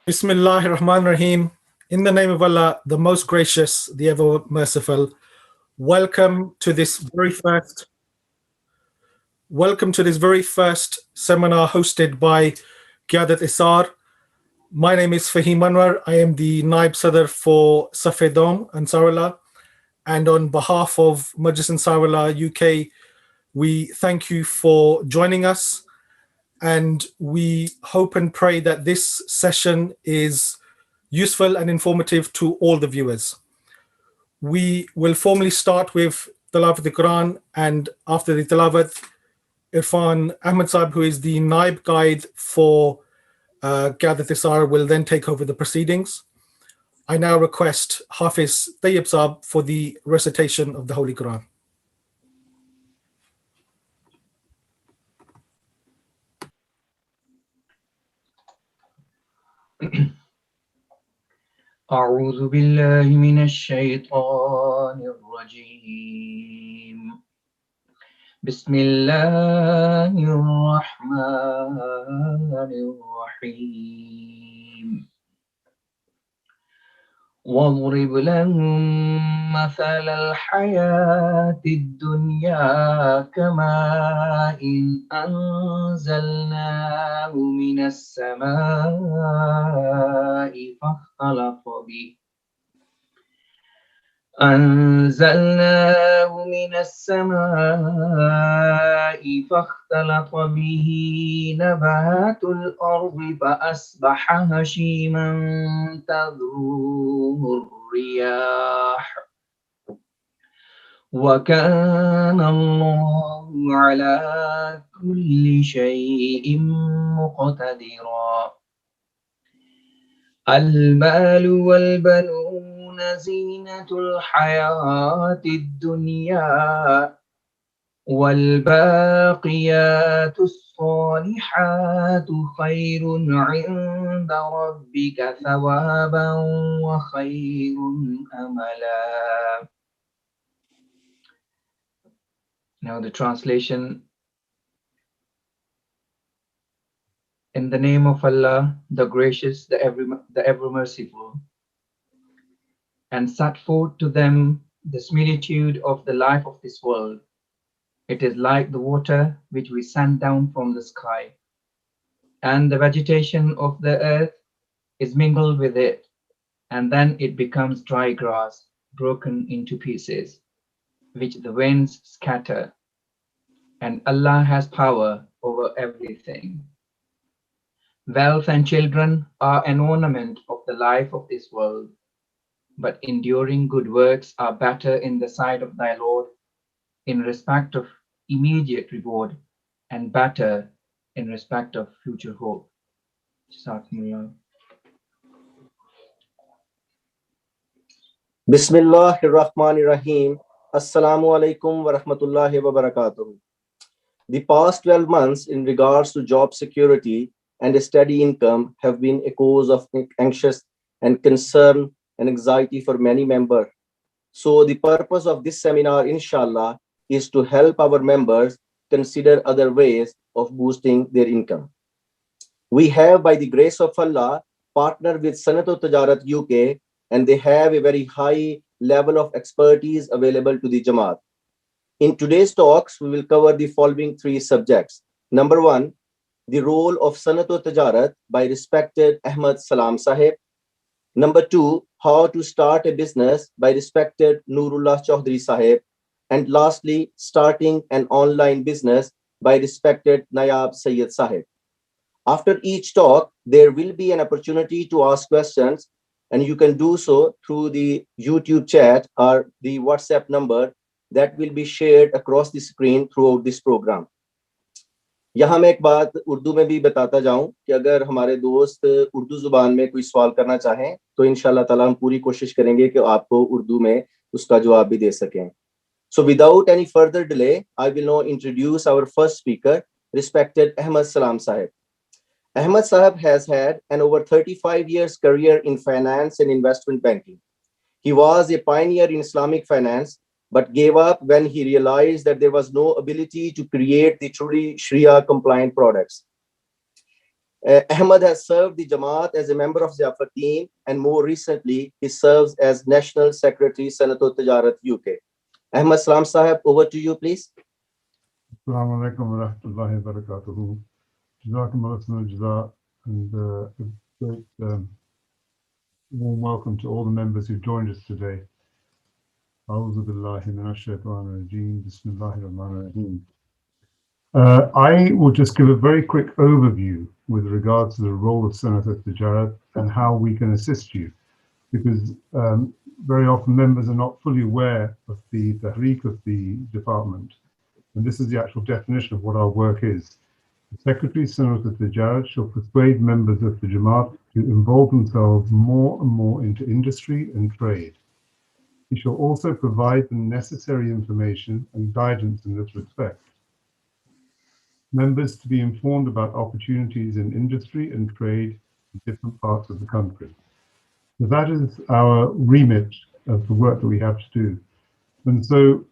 Bismillahir Rahmanir Rahim. In the name of Allah, the most gracious, the ever merciful. Welcome to this very first seminar hosted by Qiadat Isaar. My name is Fahim Anwar. I am the Naib Sadr for Safedom Ansarullah. And on behalf of Majlis Ansarullah UK, we thank you for joining us. And we hope and pray that this session is useful and informative to all the viewers. We will formally start with Tilawat of the Quran, and after the Tilawat, Irfan Ahmad Sahib, who is the Naib Guide for Qiadat Isa'ar, will then take over the proceedings. I now request Hafiz Tayyib Sahib for the recitation of the Holy Quran. أعوذ بالله من الشيطان الرجيم بسم الله الرحمن الرحيم واضرب لهم مثل الحياة الدنيا كماء أنزلناه من السماء فاختلط به نبات الأرض فأصبح هشيما تذروه الرياح وكان الله على كل شيء مقتدرا المال والبنون زينة الحياة الدنيا والباقيات الصالحات خير عند ربك ثوابا وخير أملا. Now the translation. In the name of Allah, the gracious, the ever merciful, and set forth to them the similitude of the life of this world. It is like the water which we send down from the sky, and the vegetation of the earth is mingled with it, and then it becomes dry grass, broken into pieces, which the winds scatter. And Allah has power over everything. Wealth and children are an ornament of the life of this world, but enduring good works are better in the sight of thy Lord in respect of immediate reward and better in respect of future hope. Bismillahirrahmanirrahim. Assalamu alaikum wa rahmatullahi wa barakatuh. The past 12 months in regards to job security and a steady income have been a cause of anxious and concern and anxiety for many members. So the purpose of this seminar, inshallah, is to help our members consider other ways of boosting their income. We have, by the grace of Allah, partnered with Sanato Tijarat UK, and they have a very high level of expertise available to the Jamaat. In today's talks, we will cover the following three subjects. Number one, the role of Sanato Tijarat by respected Ahmad Salam Sahib. Number two, how to start a business by respected Noorullah Choudry Sahib. And lastly, starting an online business by respected Nayab Sahib. After each talk, there will be an opportunity to ask questions, and you can do so through the YouTube chat or the WhatsApp number that will be shared across the screen throughout this program. यहाँ मैं एक बात उर्दू में भी बताता जाऊं कि अगर हमारे दोस्त उर्दू जुबान में कोई सवाल करना चाहें तो इंशाल्लाह ताला हम पूरी कोशिश करेंगे कि आपको उर्दू में उसका जवाब भी दे सकें. So without any further delay, I will now introduce our first speaker, respected Ahmad Salam Sahib. Ahmad Sahib has had an over 35 years career in finance and investment banking. He was a pioneer in Islamic finance, but gave up when he realized that there was no ability to create the truly Sharia compliant products. Ahmad has served the Jamaat as a member of the upper team, and more recently, he serves as National Secretary, Sanato Tijarat UK. Ahmad Salam Sahib, over to you, please. Assalamu alaikum wa rahmatullahi wa barakatuhu. Jazakumullah jaza, and a great warm welcome to all the members who joined us today. A'udhu billahi minash shaitanir rajeem. Bismillahir rahmanir rahim. I will just give a very quick overview with regards to the role of Sanato Tijarat and how we can assist you, because very often members are not fully aware of the tahriq of the department. And this is the actual definition of what our work is. The Secretary Sanato Tijarat shall persuade members of the Jamaat to involve themselves more and more into industry and trade. He shall also provide the necessary information and guidance in this respect. Members to be informed about opportunities in industry and trade in different parts of the country. So that is our remit of the work that we have to do. And so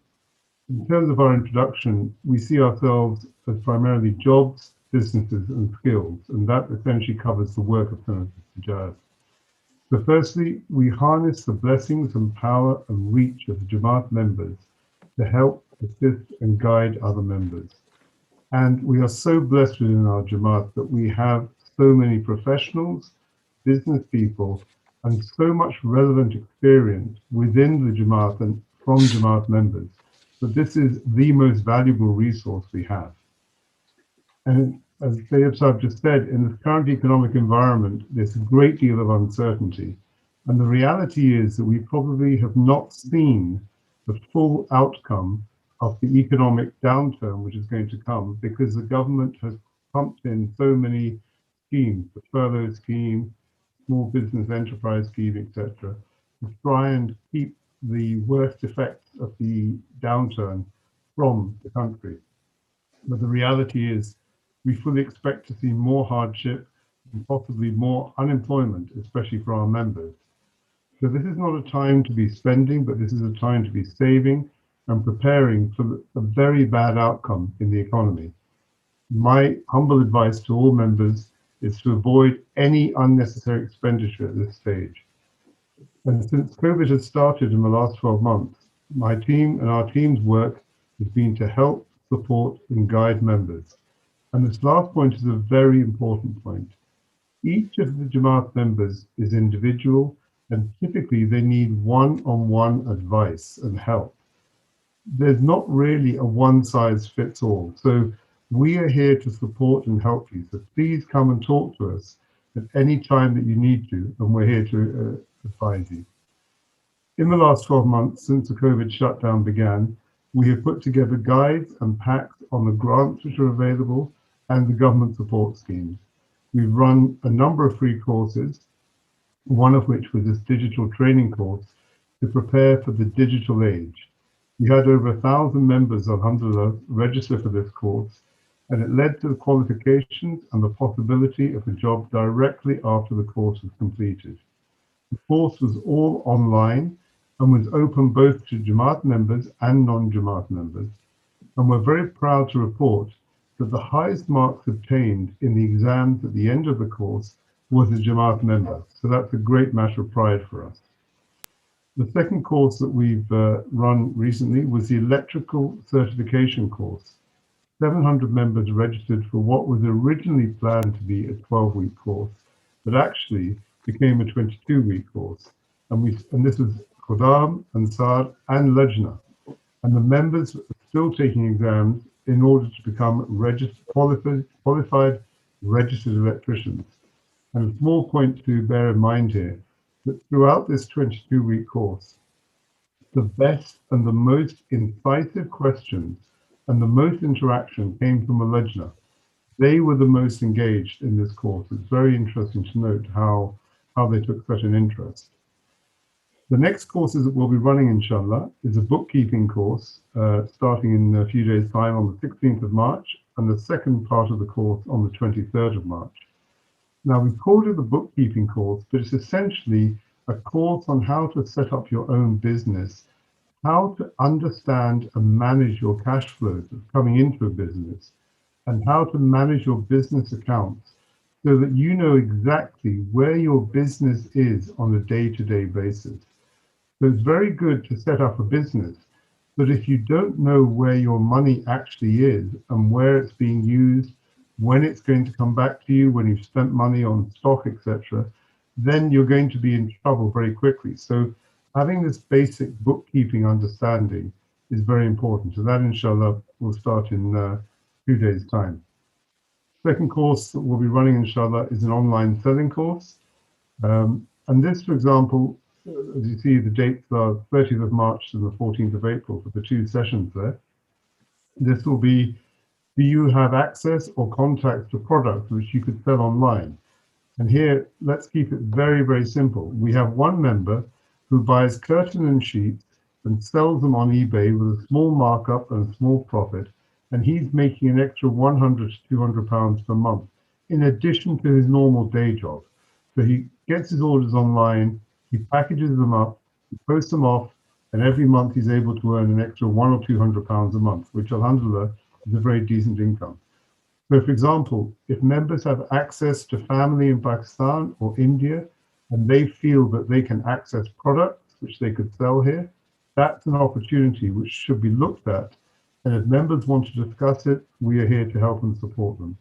in terms of our introduction, we see ourselves as primarily jobs, businesses, and skills, and that essentially covers the work of Sanato Tijarat. So firstly, we harness the blessings and power and reach of the Jamaat members to help, assist, and guide other members. And we are so blessed within our Jamaat that we have so many professionals, business people, and so much relevant experience within the Jamaat and from Jamaat members. But this is the most valuable resource we have. And as Nayab Sahib just said, in the current economic environment, there's a great deal of uncertainty. And the reality is that we probably have not seen the full outcome of the economic downturn which is going to come, because the government has pumped in so many schemes, the furlough scheme, small business enterprise scheme, etc., to try and keep the worst effects of the downturn from the country. But the reality is we fully expect to see more hardship and possibly more unemployment, especially for our members. So this is not a time to be spending, but this is a time to be saving and preparing for a very bad outcome in the economy. My humble advice to all members is to avoid any unnecessary expenditure at this stage. And since COVID has started in the last 12 months, my team and our team's work has been to help, support, and guide members. And this last point is a very important point. Each of the Jamaat members is individual, and typically they need one-on-one advice and help. There's not really a one-size-fits-all. So we are here to support and help you. So please come and talk to us at any time that you need to, and we're here to advise you. In the last 12 months since the COVID shutdown began, we have put together guides and packs on the grants which are available and the government support schemes. We've run a number of free courses, one of which was this digital training course to prepare for the digital age. We had over 1,000 members, alhamdulillah, register for this course, and it led to the qualifications and the possibility of a job directly after the course was completed. The course was all online and was open both to Jamaat members and non-Jamaat members. And we're very proud to report that the highest marks obtained in the exams at the end of the course was a Jamaat member. So that's a great matter of pride for us. The second course that we've run recently was the electrical certification course. 700 members registered for what was originally planned to be a 12-week course, but actually became a 22-week course. And this was Khuddam, Ansar, and Lajna. And the members are still taking exams in order to become qualified registered electricians. And a small point to bear in mind here, that throughout this 22-week course, the best and the most incisive questions and the most interaction came from a Lajna. They were the most engaged in this course. It's very interesting to note how they took such an interest. The next courses that we'll be running, inshallah, is a bookkeeping course starting in a few days' time on the 16th of March, and the second part of the course on the 23rd of March. Now, we called it the bookkeeping course, but it's essentially a course on how to set up your own business, how to understand and manage your cash flows that's coming into a business, and how to manage your business accounts so that you know exactly where your business is on a day-to-day basis. So it's very good to set up a business, but if you don't know where your money actually is and where it's being used, when it's going to come back to you, when you've spent money on stock, etc., then you're going to be in trouble very quickly. So having this basic bookkeeping understanding is very important. So that, inshallah, will start in 2 days' time. Second course that we'll be running, inshallah, is an online selling course. And this, for example, as you see, the dates are 30th of March and the 14th of April for the 2 sessions there. This will be, do you have access or contacts to products which you could sell online? And here, let's keep it very, very simple. We have one member who buys curtain and sheets and sells them on eBay with a small markup and a small profit, and he's making an extra 100 to 200 pounds per month in addition to his normal day job. So he gets his orders online, he packages them up, he posts them off, and every month he's able to earn an extra 100 or 200 pounds a month, which, alhamdulillah, is a very decent income. So, for example, if members have access to family in Pakistan or India, and they feel that they can access products which they could sell here, that's an opportunity which should be looked at. And if members want to discuss it, we are here to help and support them.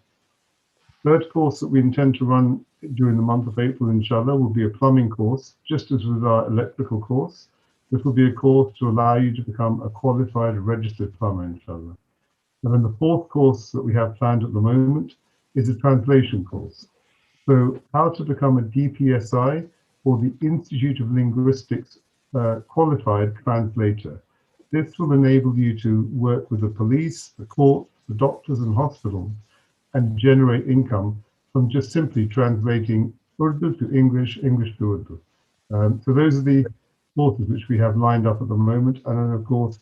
Third course that we intend to run during the month of April, inshallah, will be a plumbing course, just as with our electrical course. This will be a course to allow you to become a qualified registered plumber, inshallah. And then the fourth course that we have planned at the moment is a translation course. So how to become a DPSI, or the Institute of Linguistics qualified translator. This will enable you to work with the police, the courts, the doctors and hospitals, and generate income from just simply translating Urdu to English, English to Urdu. So those are the courses which we have lined up at the moment. And then, of course,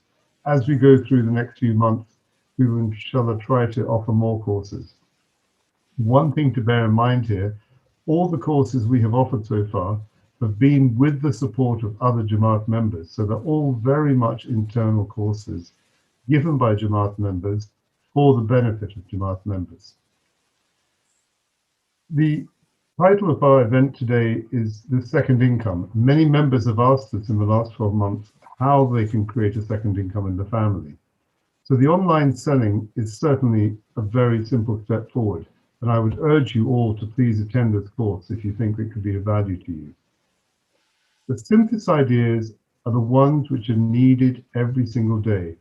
as we go through the next few months, we will, inshallah, try to offer more courses. One thing to bear in mind here, all the courses we have offered so far have been with the support of other Jamaat members. So they're all very much internal courses given by Jamaat members for the benefit of Jamaat members. The title of our event today is The Second Income. Many members have asked us in the last 12 months how they can create a second income in the family. So the online selling is certainly a very simple step forward, and I would urge you all to please attend this course if you think it could be of value to you. The simplest ideas are the ones which are needed every single day.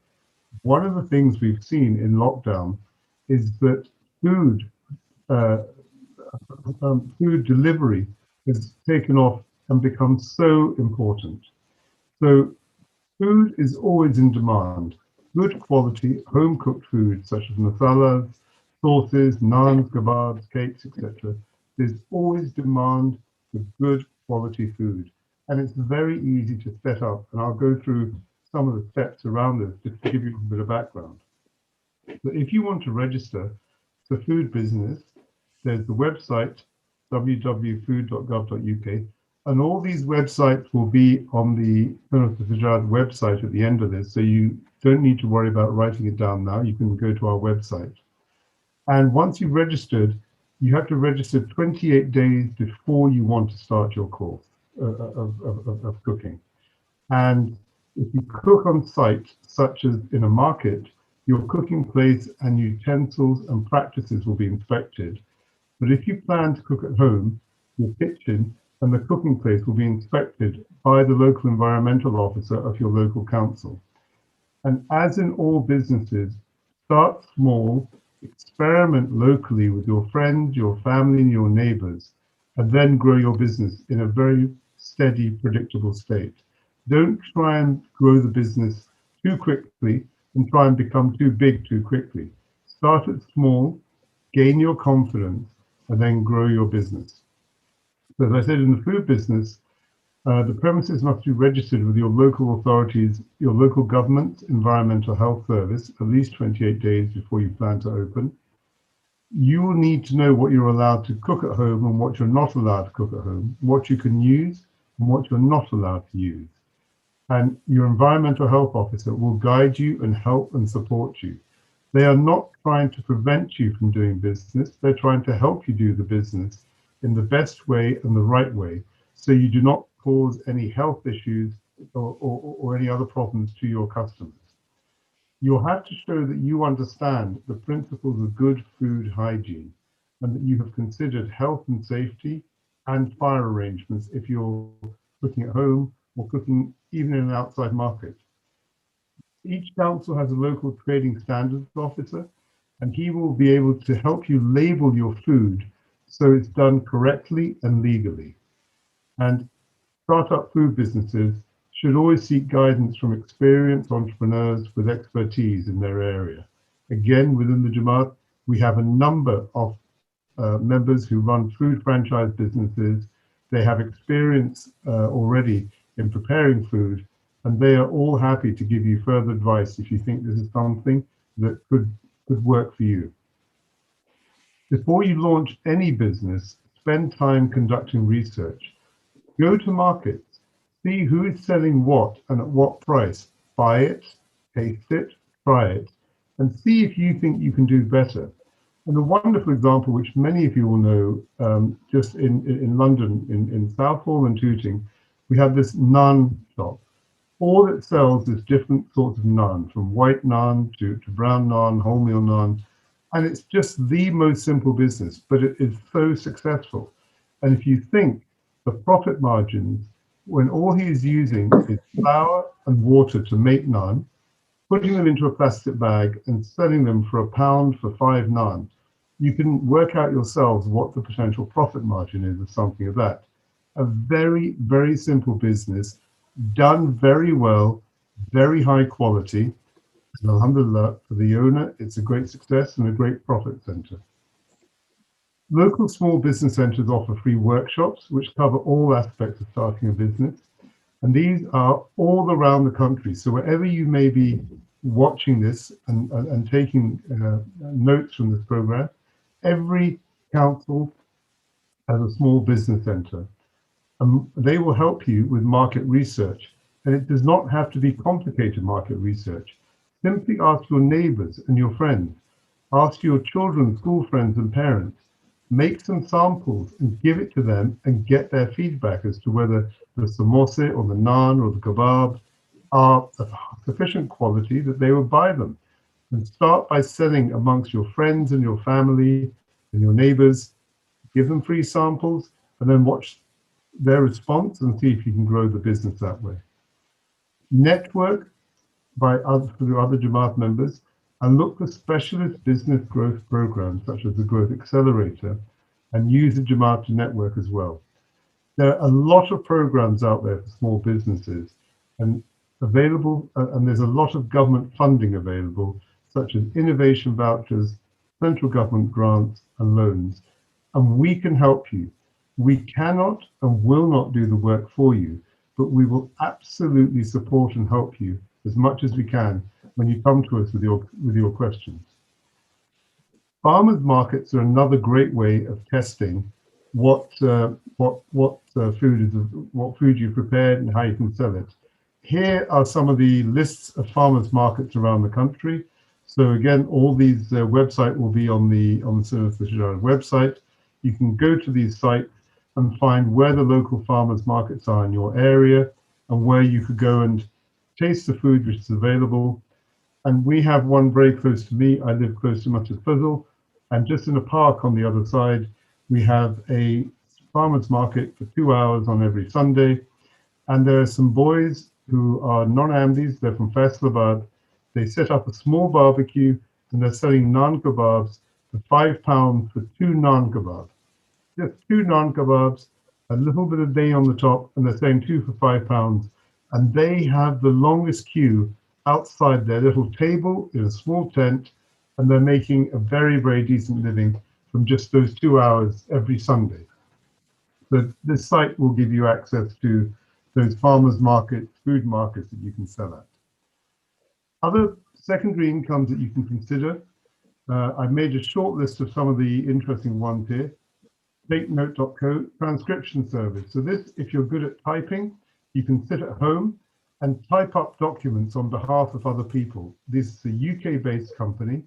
One of the things we've seen in lockdown is that food delivery has taken off and become so important. So food is always in demand. Good quality home-cooked food such as masalas, sauces, naans, kebabs, cakes, etc. There's always demand for good quality food. And it's very easy to set up, and I'll go through some of the steps around this just to give you a bit of background. But if you want to register for food business, there's the website www.food.gov.uk, and all these websites will be on the Sanato Tijarat website at the end of this, so you don't need to worry about writing it down now. You can go to our website. And once you've registered, you have to register 28 days before you want to start your course of cooking. And if you cook on site, such as in a market, your cooking place and utensils and practices will be inspected. But if you plan to cook at home, your kitchen and the cooking place will be inspected by the local environmental officer of your local council. And as in all businesses, start small, experiment locally with your friends, your family, and your neighbors, and then grow your business in a very steady, predictable state. Don't try and grow the business too quickly and try and become too big too quickly. Start at small, gain your confidence, and then grow your business. So as I said, in the food business, the premises must be registered with your local authorities, your local government, environmental health service, at least 28 days before you plan to open. You will need to know what you're allowed to cook at home and what you're not allowed to cook at home, what you can use and what you're not allowed to use. And your environmental health officer will guide you and help and support you. They are not trying to prevent you from doing business. They're trying to help you do the business in the best way and the right way, so you do not cause any health issues or any other problems to your customers. You'll have to show that you understand the principles of good food hygiene and that you have considered health and safety and fire arrangements if you're cooking at home or cooking even in an outside market. Each council has a local trading standards officer, and he will be able to help you label your food so it's done correctly and legally. And startup food businesses should always seek guidance from experienced entrepreneurs with expertise in their area. Again, within the Jamaat, we have a number of members who run food franchise businesses. They have experience already in preparing food, and they are all happy to give you further advice if you think this is something that could work for you. Before you launch any business, spend time conducting research. Go to markets, see who is selling what and at what price. Buy it, taste it, try it, and see if you think you can do better. And a wonderful example, which many of you will know, just in London, in Southall and Tooting, we have this naan shop. All it sells is different sorts of naan, from white naan to brown naan, wholemeal naan. And it's just the most simple business, but it is so successful. And if you think the profit margins, when all he is using is flour and water to make naan, putting them into a plastic bag and selling them for £1 for 5 naan, you can work out yourselves what the potential profit margin is of something of that. A very, very simple business, done very well, very high quality. And alhamdulillah, for the owner, it's a great success and a great profit center. Local small business centers offer free workshops which cover all aspects of starting a business. And these are all around the country. So wherever you may be watching this and taking notes from this program, every council has a small business center. They will help you with market research. And it does not have to be complicated market research. Simply ask your neighbors and your friends. Ask your children, school friends and parents. Make some samples and give it to them and get their feedback as to whether the samosa or the naan or the kebab are of sufficient quality that they will buy them. And start by selling amongst your friends and your family and your neighbors. Give them free samples and then watch their response and see if you can grow the business that way. Network through other Jamaat members and look for specialist business growth programs such as the Growth Accelerator and use the Jamaat to network as well. There are a lot of programs out there for small businesses and available, and there's a lot of government funding available, such as innovation vouchers, central government grants and loans, and we can help you. We cannot and will not do the work for you, but we will absolutely support and help you as much as we can when you come to us with your questions. Farmers markets are another great way of testing what food you've prepared and how you can sell it. Here are some of the lists of farmers markets around the country. So again, all these website will be on the Sanato Tijarat website. You can go to these sites and find where the local farmers markets are in your area and where you could go and taste the food which is available. And we have one very close to me. I live close to Majlis Ansarullah, and just in a park on the other side, we have a farmers market for 2 hours on every Sunday. And there are some boys who are non-Ahmadis, they're from Faisalabad. They set up a small barbecue and they're selling naan kebabs for £5 for 2 naan kebabs. Just 2 naan kebabs, a little bit of dahi on the top, and they're saying 2 for £5. And they have the longest queue outside their little table in a small tent, and they're making a very, very decent living from just those 2 hours every Sunday. So this site will give you access to those farmers markets, food markets that you can sell at. Other secondary incomes that you can consider, I've made a short list of some of the interesting ones here. TakeNote.co, transcription service. So this, if you're good at typing, you can sit at home and type up documents on behalf of other people. This is a UK-based company.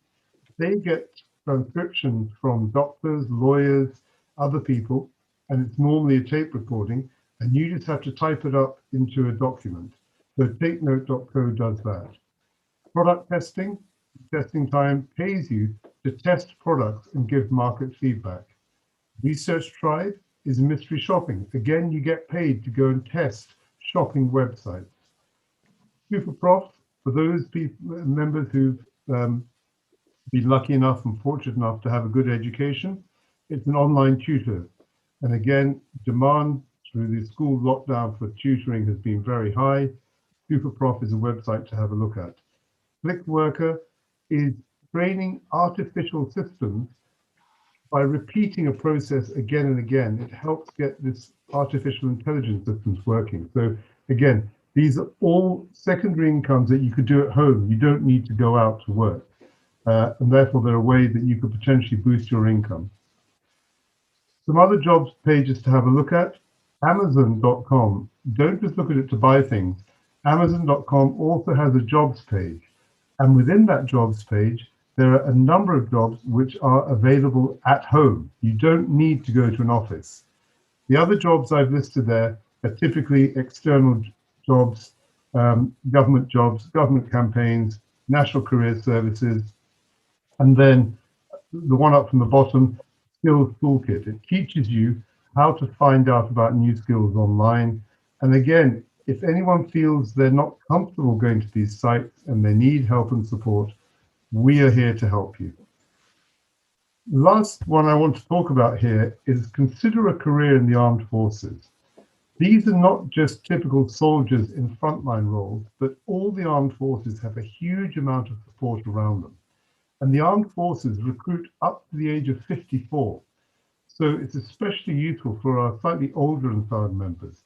they get transcriptions from doctors, lawyers, other people, and it's normally a tape recording, and you just have to type it up into a document. So takenote.co does that. Product testing time pays you to test products and give market feedback. Research Tribe is mystery shopping. Again, you get paid to go and test shopping websites. Super Prof, for those people, members who've been lucky enough and fortunate enough to have a good education, it's an online tutor. And again, demand through the school lockdown for tutoring has been very high. Super Prof is a website to have a look at. ClickWorker is training artificial systems by repeating a process again and again. It helps get this artificial intelligence systems working. So again, these are all secondary incomes that you could do at home. You don't need to go out to work. And therefore, there are ways that you could potentially boost your income. Some other jobs pages to have a look at. Amazon.com. Don't just look at it to buy things. Amazon.com also has a jobs page. And within that jobs page, there are a number of jobs which are available at home. You don't need to go to an office. The other jobs I've listed there are typically external jobs, government campaigns, national career services, and then the one up from the bottom, Skills Toolkit. It teaches you how to find out about new skills online. And again, if anyone feels they're not comfortable going to these sites and they need help and support, we are here to help you. Last one I want to talk about here is consider a career in the armed forces. These are not just typical soldiers in frontline roles, but all the armed forces have a huge amount of support around them. And the armed forces recruit up to the age of 54. So it's especially useful for our slightly older and third members.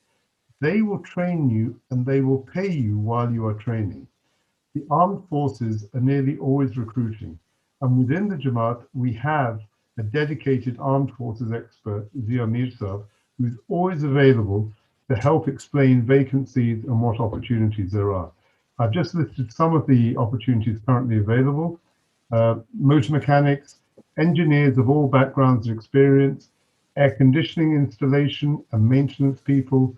They will train you and they will pay you while you are training. The armed forces are nearly always recruiting. And within the Jamaat, we have a dedicated armed forces expert, Zia Mirsab, who's always available to help explain vacancies and what opportunities there are. I've just listed some of the opportunities currently available. Motor mechanics, engineers of all backgrounds and experience, air conditioning installation and maintenance people,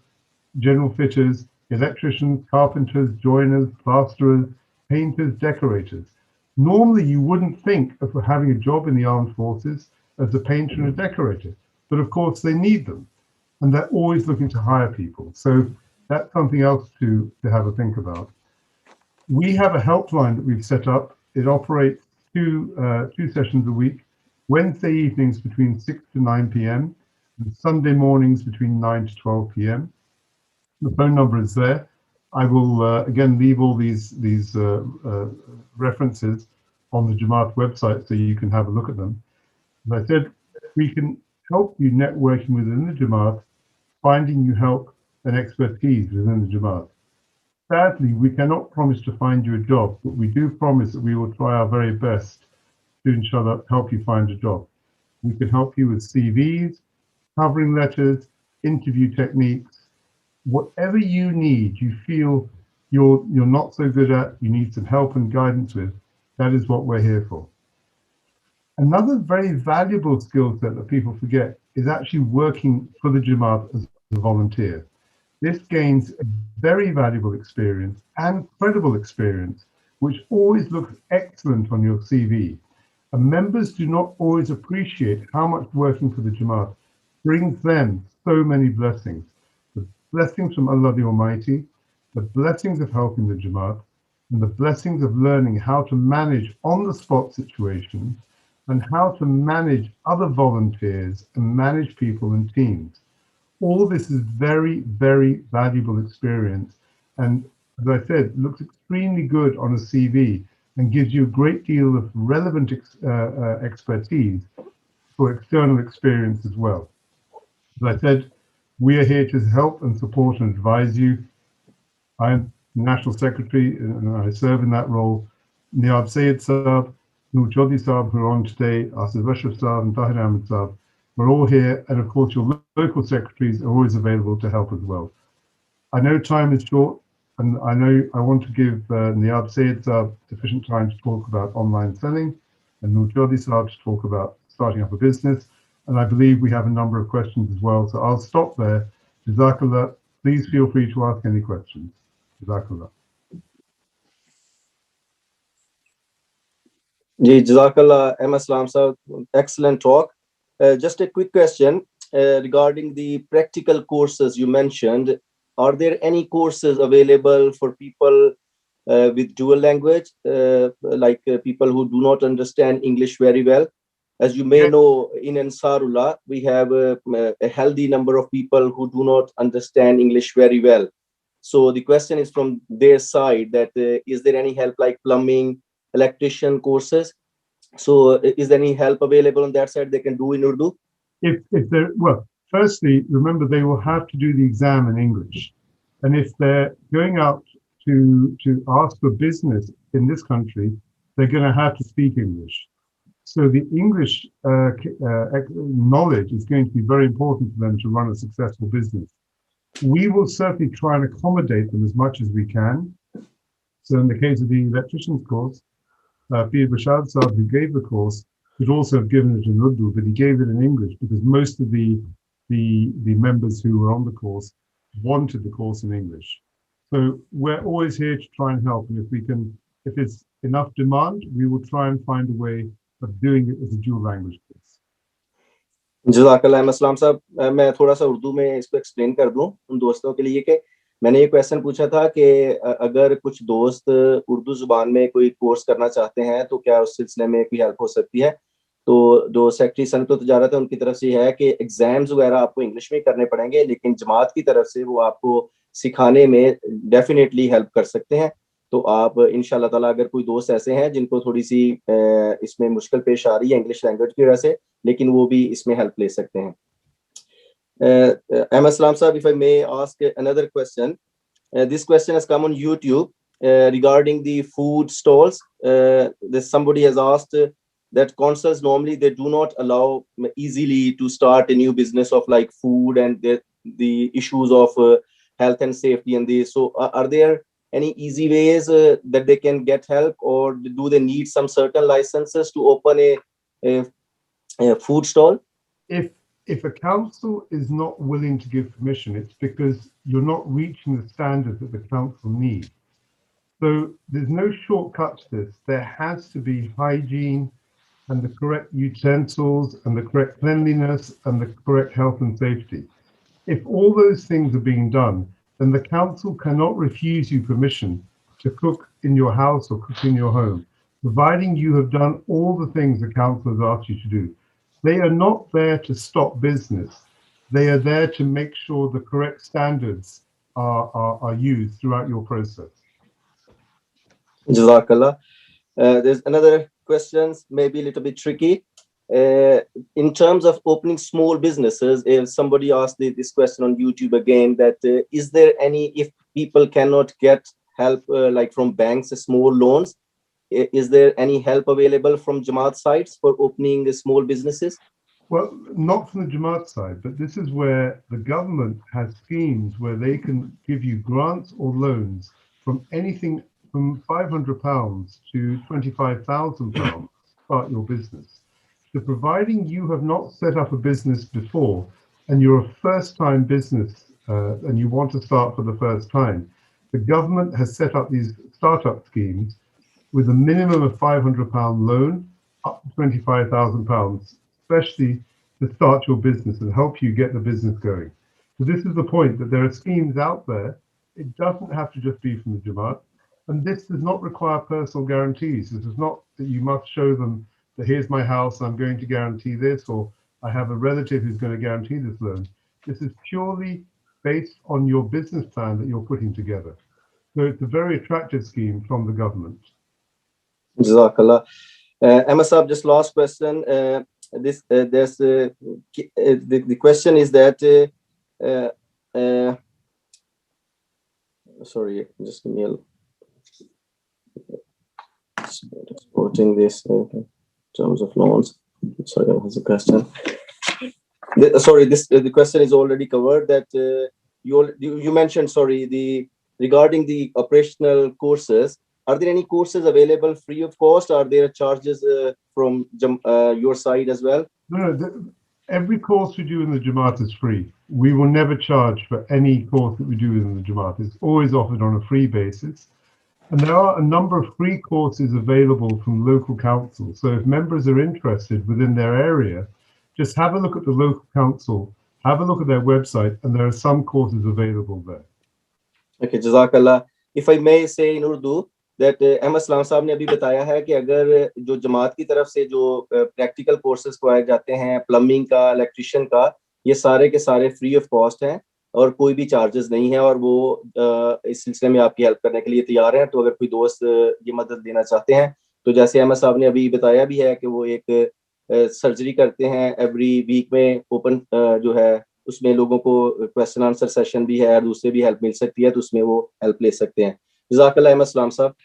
general fitters, electricians, carpenters, joiners, plasterers, painters, decorators. Normally, you wouldn't think of having a job in the armed forces as a painter and a decorator, but of course they need them, and they're always looking to hire people. So that's something else to have a think about. We have a helpline that we've set up. It operates two sessions a week, Wednesday evenings between 6 to 9 p.m. and Sunday mornings between 9 to 12 p.m. The phone number is there. I will again leave all these references on the Jamaat website so you can have a look at them. As I said, we can help you networking within the Jamaat, finding you help and expertise within the Jamaat. Sadly, we cannot promise to find you a job, but we do promise that we will try our very best to inshallah help you find a job. We can help you with CVs, covering letters, interview techniques, whatever you need, you feel you're not so good at, you need some help and guidance with, that is what we're here for. Another very valuable skill set that people forget is actually working for the Jamaat as a volunteer. This gains a very valuable experience and credible experience, which always looks excellent on your CV. And members do not always appreciate how much working for the Jamaat brings them so many blessings. The blessings from Allah the Almighty, the blessings of helping the Jamaat, and the blessings of learning how to manage on-the-spot situations and how to manage other volunteers and manage people in teams. All this is very, very valuable experience. And as I said, looks extremely good on a CV and gives you a great deal of relevant expertise for external experience as well. As I said, we are here to help and support and advise you. I am National Secretary and I serve in that role. Nayab Sayyid Saab, Choudry Saab, who are on today, Asif Ashraf Saab and Tahir Ahmad Saab. We're all here, and of course your local secretaries are always available to help as well. I know time is short, and I know I want to give Nayab Sayyid Saab sufficient time to talk about online selling. and Noorullah to talk about starting up a business. And I believe we have a number of questions as well. So I'll stop there. Jazakallah. Please feel free to ask any questions. Jazakallah. Jazakallah, Ahmad Salam sir. Excellent talk. Just a quick question regarding the practical courses you mentioned. Are there any courses available for people with dual language, like people who do not understand English very well? As you may know, in Ansarullah, we have a healthy number of people who do not understand English very well. So the question is from their side that is there any help like plumbing, electrician courses? So is there any help available on that side they can do in Urdu? If they're, well, firstly, remember they will have to do the exam in English. And if they're going out to ask for business in this country, they're going to have to speak English. So the English knowledge is going to be very important for them to run a successful business. We will certainly try and accommodate them as much as we can. So in the case of the electrician's course, Pir Bashar Saab, who gave the course, could also have given it in Urdu, but he gave it in English because most of the members who were on the course wanted the course in English. So we're always here to try and help. And if there's enough demand, we will try and find a way of doing it as a dual language course. जज़ाकल्लाह अस्सलाम साहब, मैं थोड़ा सा उर्दू में इसको explain कर दूं उन दोस्तों के लिए कि मैंने ये क्वेश्चन पूछा था कि अगर कुछ दोस्त उर्दू जुबान में कोई कोर्स करना चाहते हैं तो क्या उस सिलसिले में कोई हेल्प हो सकती है? तो जो सेक्रेटरी सनतो तिजारत है उनकी तरफ से है कि एग्जाम्स वगैरह आपको इंग्लिश में करने पड़ेंगे, लेकिन जमात की तरफ से वो आपको सिखाने में डेफिनेटली हेल्प कर सकते हैं. तो आप इंशाल्लाह ताला अगर कोई दोस्त ऐसे हैं जिनको थोड़ी सी इसमें मुश्किल पेश आ रही है इंग्लिश लैंग्वेज की वजह से, लेकिन वो भी इसमें हेल्प ले सकते हैं. Ahmad Salam sir, if I may ask another question. This question has come on YouTube regarding the food stalls. Somebody has asked that consuls normally they do not allow easily to start a new business of like food and the issues of health and safety and this. So are there any easy ways that they can get help, or do they need some certain licenses to open a food stall? If a council is not willing to give permission, it's because you're not reaching the standards that the council needs. So there's no shortcut to this. There has to be hygiene and the correct utensils and the correct cleanliness and the correct health and safety. If all those things are being done, then the council cannot refuse you permission to cook in your house or cook in your home, providing you have done all the things the council has asked you to do. They are not there to stop business. They are there to make sure the correct standards are used throughout your process. Jazakallah. There's another question, maybe a little bit tricky. In terms of opening small businesses, if somebody asked this question on YouTube again, that is there any, if people cannot get help like from banks, small loans, is there any help available from Jamaat sides for opening small businesses? Well, not from the Jamaat side, but this is where the government has schemes where they can give you grants or loans from anything from £500 to £25,000 to start your business. So providing you have not set up a business before and you're a first-time business and you want to start for the first time, the government has set up these startup schemes with a minimum of £500 loan up to £25,000, especially to start your business and help you get the business going. So this is the point, that there are schemes out there. It doesn't have to just be from the Jamaat. And this does not require personal guarantees. This is not that you must show them that here's my house, I'm going to guarantee this, or I have a relative who's going to guarantee this loan. This is purely based on your business plan that you're putting together. So it's a very attractive scheme from the government. Jazakallah. Ahmad Saab, just last question. The question is that sorry, just give me a exporting this in terms of loans. Sorry, that was a question. The question is already covered. That you mentioned. Sorry, regarding the operational courses. Are there any courses available free of cost? Are there charges from your side as well? No, every course we do in the Jamaat is free. We will never charge for any course that we do in the Jamaat. It's always offered on a free basis. And there are a number of free courses available from local councils. So if members are interested within their area, just have a look at the local council, have a look at their website, and there are some courses available there. Okay, Jazakallah. If I may say in Urdu, that Ahmad Salam साहब ने अभी बताया है कि अगर जो जमात की तरफ से जो प्रैक्टिकल कोर्सेज करवाए जाते हैं, प्लम्बिंग का, इलेक्ट्रिशियन का, ये सारे के सारे फ्री ऑफ कॉस्ट हैं और कोई भी चार्जेस नहीं है, और वो इस सिलसिले में आपकी हेल्प करने के लिए तैयार हैं। तो अगर कोई दोस्त ये मदद देना चाहते हैं, तो जैसे अहमद साहब ने अभी बताया भी है कि वो एक सर्जरी करते हैं एवरी वीक में, ओपन जो है उसमें लोगों को क्वेश्चन आंसर सेशन भी है और दूसरे भी हेल्प मिल सकती है, तो उसमें वो हेल्प ले सकते हैं। जज़ाकल्लाह अहमद सलाम साहब।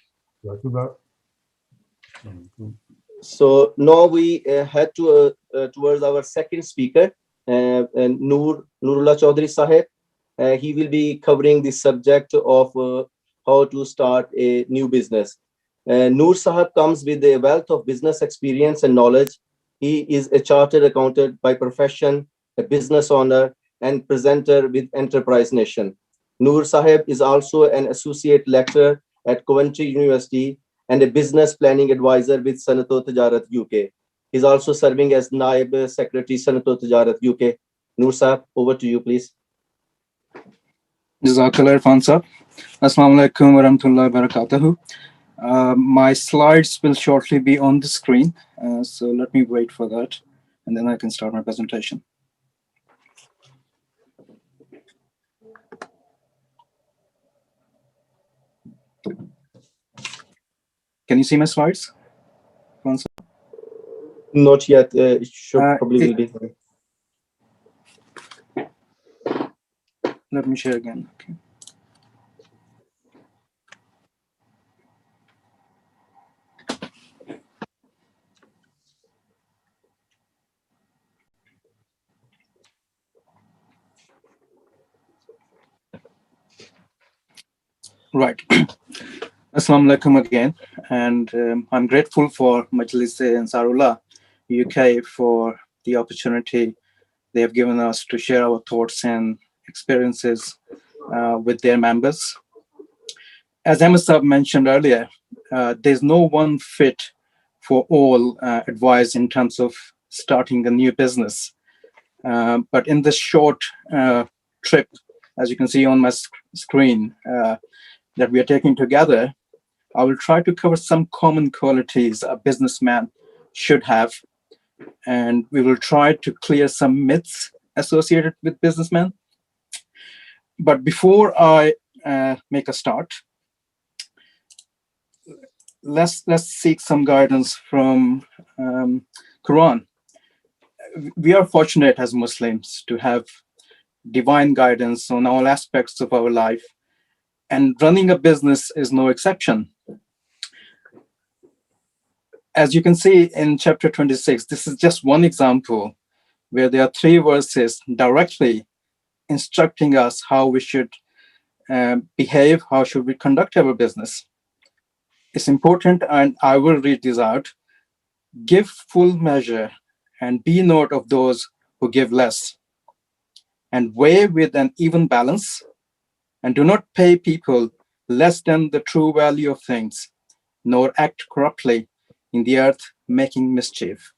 So now we head to towards our second speaker, Noorullah Choudry Sahib. He will be covering the subject of how to start a new business. Noor Sahib comes with a wealth of business experience and knowledge. He is a chartered accountant by profession, a business owner, and presenter with Enterprise Nation. Noor Sahib is also an associate lecturer at Coventry University and a business planning advisor with Sanato Tijarat UK. He's also serving as Nayab Secretary, Sanato Tijarat UK. Noor Sahib, over to you, please. Jazakallah Irfan Sahib. Assalamu alaikum wa rahmatullahi wa barakatuhu. My slides will shortly be on the screen, so let me wait for that, and then I can start my presentation. Can you see my slides? Not yet. It should probably be. Let me share again. Okay. Right. Assalamu alaikum again, and I'm grateful for Majlis Ansarullah UK for the opportunity they have given us to share our thoughts and experiences with their members. As Ahmad Sahib mentioned earlier, there's no one fit for all advice in terms of starting a new business. But in this short trip, as you can see on my screen, that we are taking together, I will try to cover some common qualities a businessman should have, and we will try to clear some myths associated with businessmen. But before I make a start, let's seek some guidance from Quran. We are fortunate as Muslims to have divine guidance on all aspects of our life, and running a business is no exception. As you can see in chapter 26, this is just one example where there are 3 verses directly instructing us how we should behave, how should we conduct our business. It's important, and I will read this out. Give full measure and be not of those who give less, and weigh with an even balance, and do not pay people less than the true value of things, nor act corruptly in the earth, making mischief.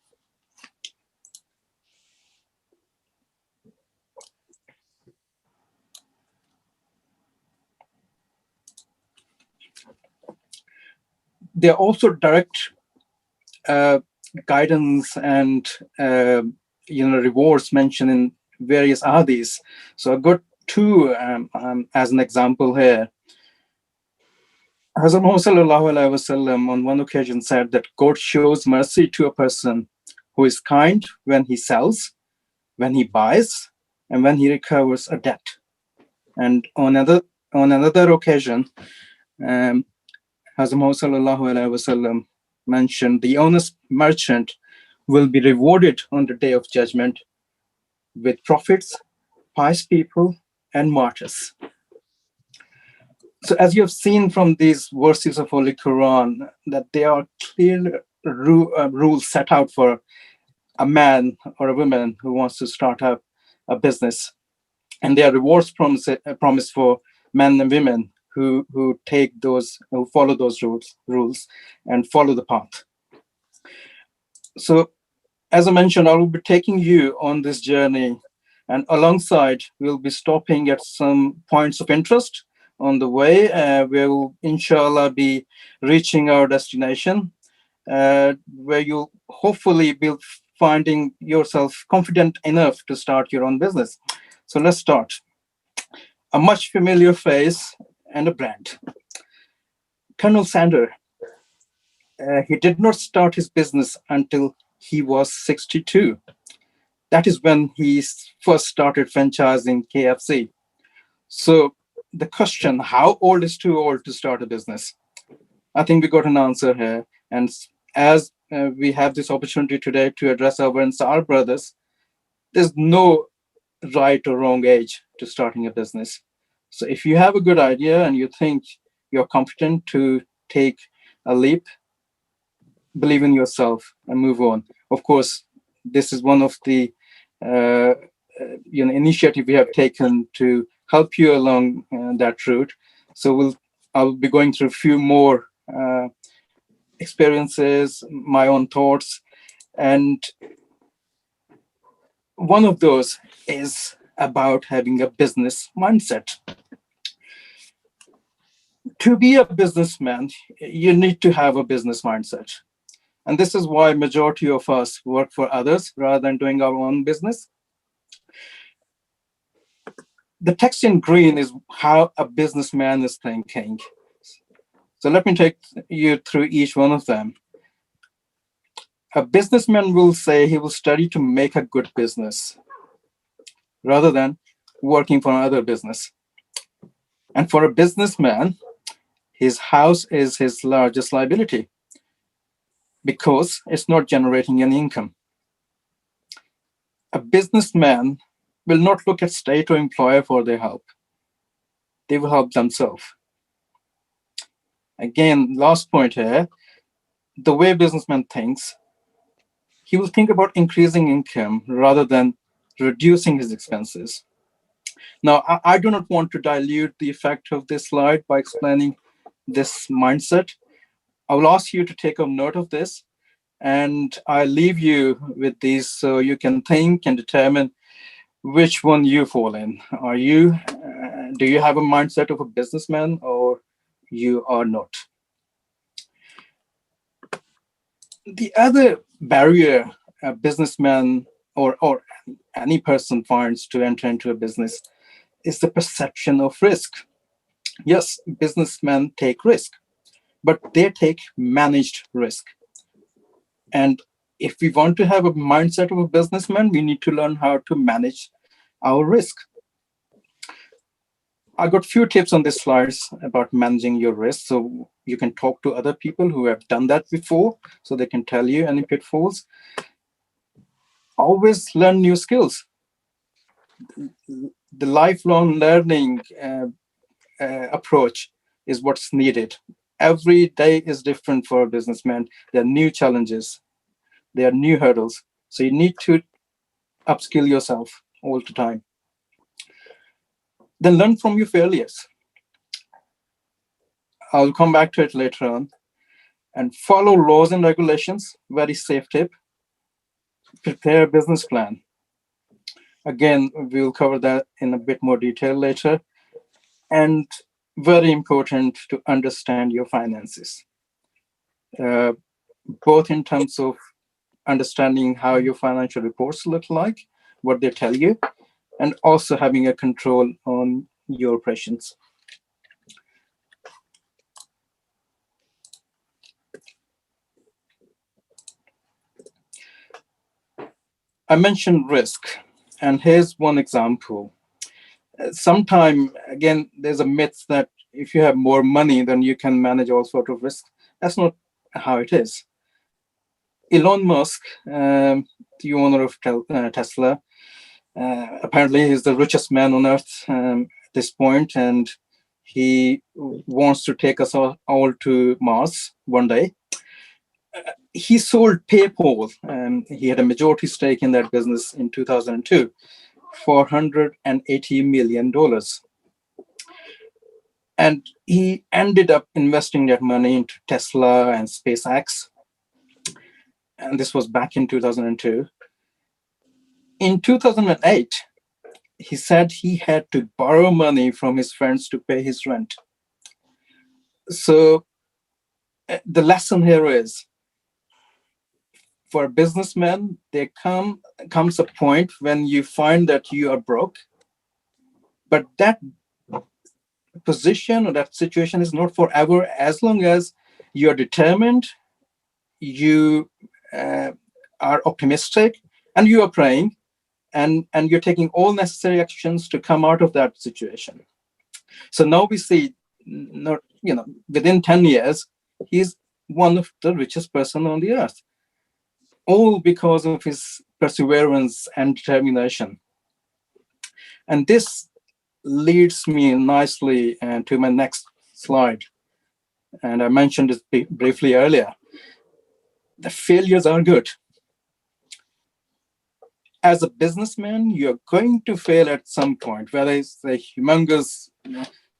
There are also direct guidance and rewards mentioned in various hadiths. So I've got 2 as an example here. Hazrat Muhammad sallallahu alaihi wasallam on one occasion said that God shows mercy to a person who is kind when he sells, when he buys, and when he recovers a debt. And on another occasion, Hazrat Muhammad sallallahu alaihi wasallam mentioned the honest merchant will be rewarded on the day of judgment with prophets, pious people, and martyrs. So as you have seen from these verses of Holy Quran, that there are clear rules set out for a man or a woman who wants to start up a business. And there are rewards promised for men and women who follow those rules and follow the path. So as I mentioned, I will be taking you on this journey, and alongside we'll be stopping at some points of interest on the way. We'll inshallah be reaching our destination, where you'll hopefully be finding yourself confident enough to start your own business. So let's start. A much familiar face and a brand. Colonel Sanders, he did not start his business until he was 62. That is when he first started franchising KFC. So the question, how old is too old to start a business? I think we got an answer here. And as we have this opportunity today to address our Ansar brothers, there's no right or wrong age to starting a business. So if you have a good idea and you think you're competent to take a leap, believe in yourself and move on. Of course, this is one of the initiative we have taken to help you along that route. So I'll be going through a few more experiences, my own thoughts, and one of those is about having a business mindset. To be a businessman, you need to have a business mindset. And this is why majority of us work for others rather than doing our own business. The text in green is how a businessman is thinking. So let me take you through each one of them. A businessman will say he will study to make a good business rather than working for another business. And for a businessman, his house is his largest liability because it's not generating any income. A businessman will not look at state or employer for their help. They will help themselves. Again, last point here, the way a businessman thinks, he will think about increasing income rather than reducing his expenses. Now, I do not want to dilute the effect of this slide by explaining this mindset. I will ask you to take a note of this, and I leave you with these so you can think and determine which one you fall in. Do you have a mindset of a businessman or you are not? The other barrier a businessman or any person finds to enter into a business is the perception of risk. Yes, businessmen take risk, but they take managed risk. And if we want to have a mindset of a businessman, we need to learn how to manage our risk. I got a few tips on these slides about managing your risk. So you can talk to other people who have done that before, so they can tell you any pitfalls. Always learn new skills. The lifelong learning approach is what's needed. Every day is different for a businessman. There are new challenges. There are new hurdles. So you need to upskill yourself all the time. Then learn from your failures. I'll come back to it later on. And follow laws and regulations. Very safe tip. Prepare a business plan. Again, we'll cover that in a bit more detail later. And very important to understand your finances, both in terms of understanding how your financial reports look like, what they tell you, and also having a control on your operations. I mentioned risk, and here's one example. Sometime, again, there's a myth that if you have more money, then you can manage all sorts of risks. That's not how it is. Elon Musk, the owner of Tesla, apparently he's the richest man on earth at this point, and he wants to take us all to Mars one day. He sold PayPal, and he had a majority stake in that business in 2002 for $180 million. And he ended up investing that money into Tesla and SpaceX. And this was back in 2002. In 2008, he said he had to borrow money from his friends to pay his rent. So the lesson here is, for a businessman, there comes a point when you find that you are broke, but that position or that situation is not forever. As long as you are determined, you are optimistic, and you are praying, and you're taking all necessary actions to come out of that situation. So now we see, within 10 years, he's one of the richest person on the earth, all because of his perseverance and determination. And this leads me nicely to my next slide. And I mentioned it briefly earlier. The failures are good. As a businessman, you're going to fail at some point, whether it's a humongous,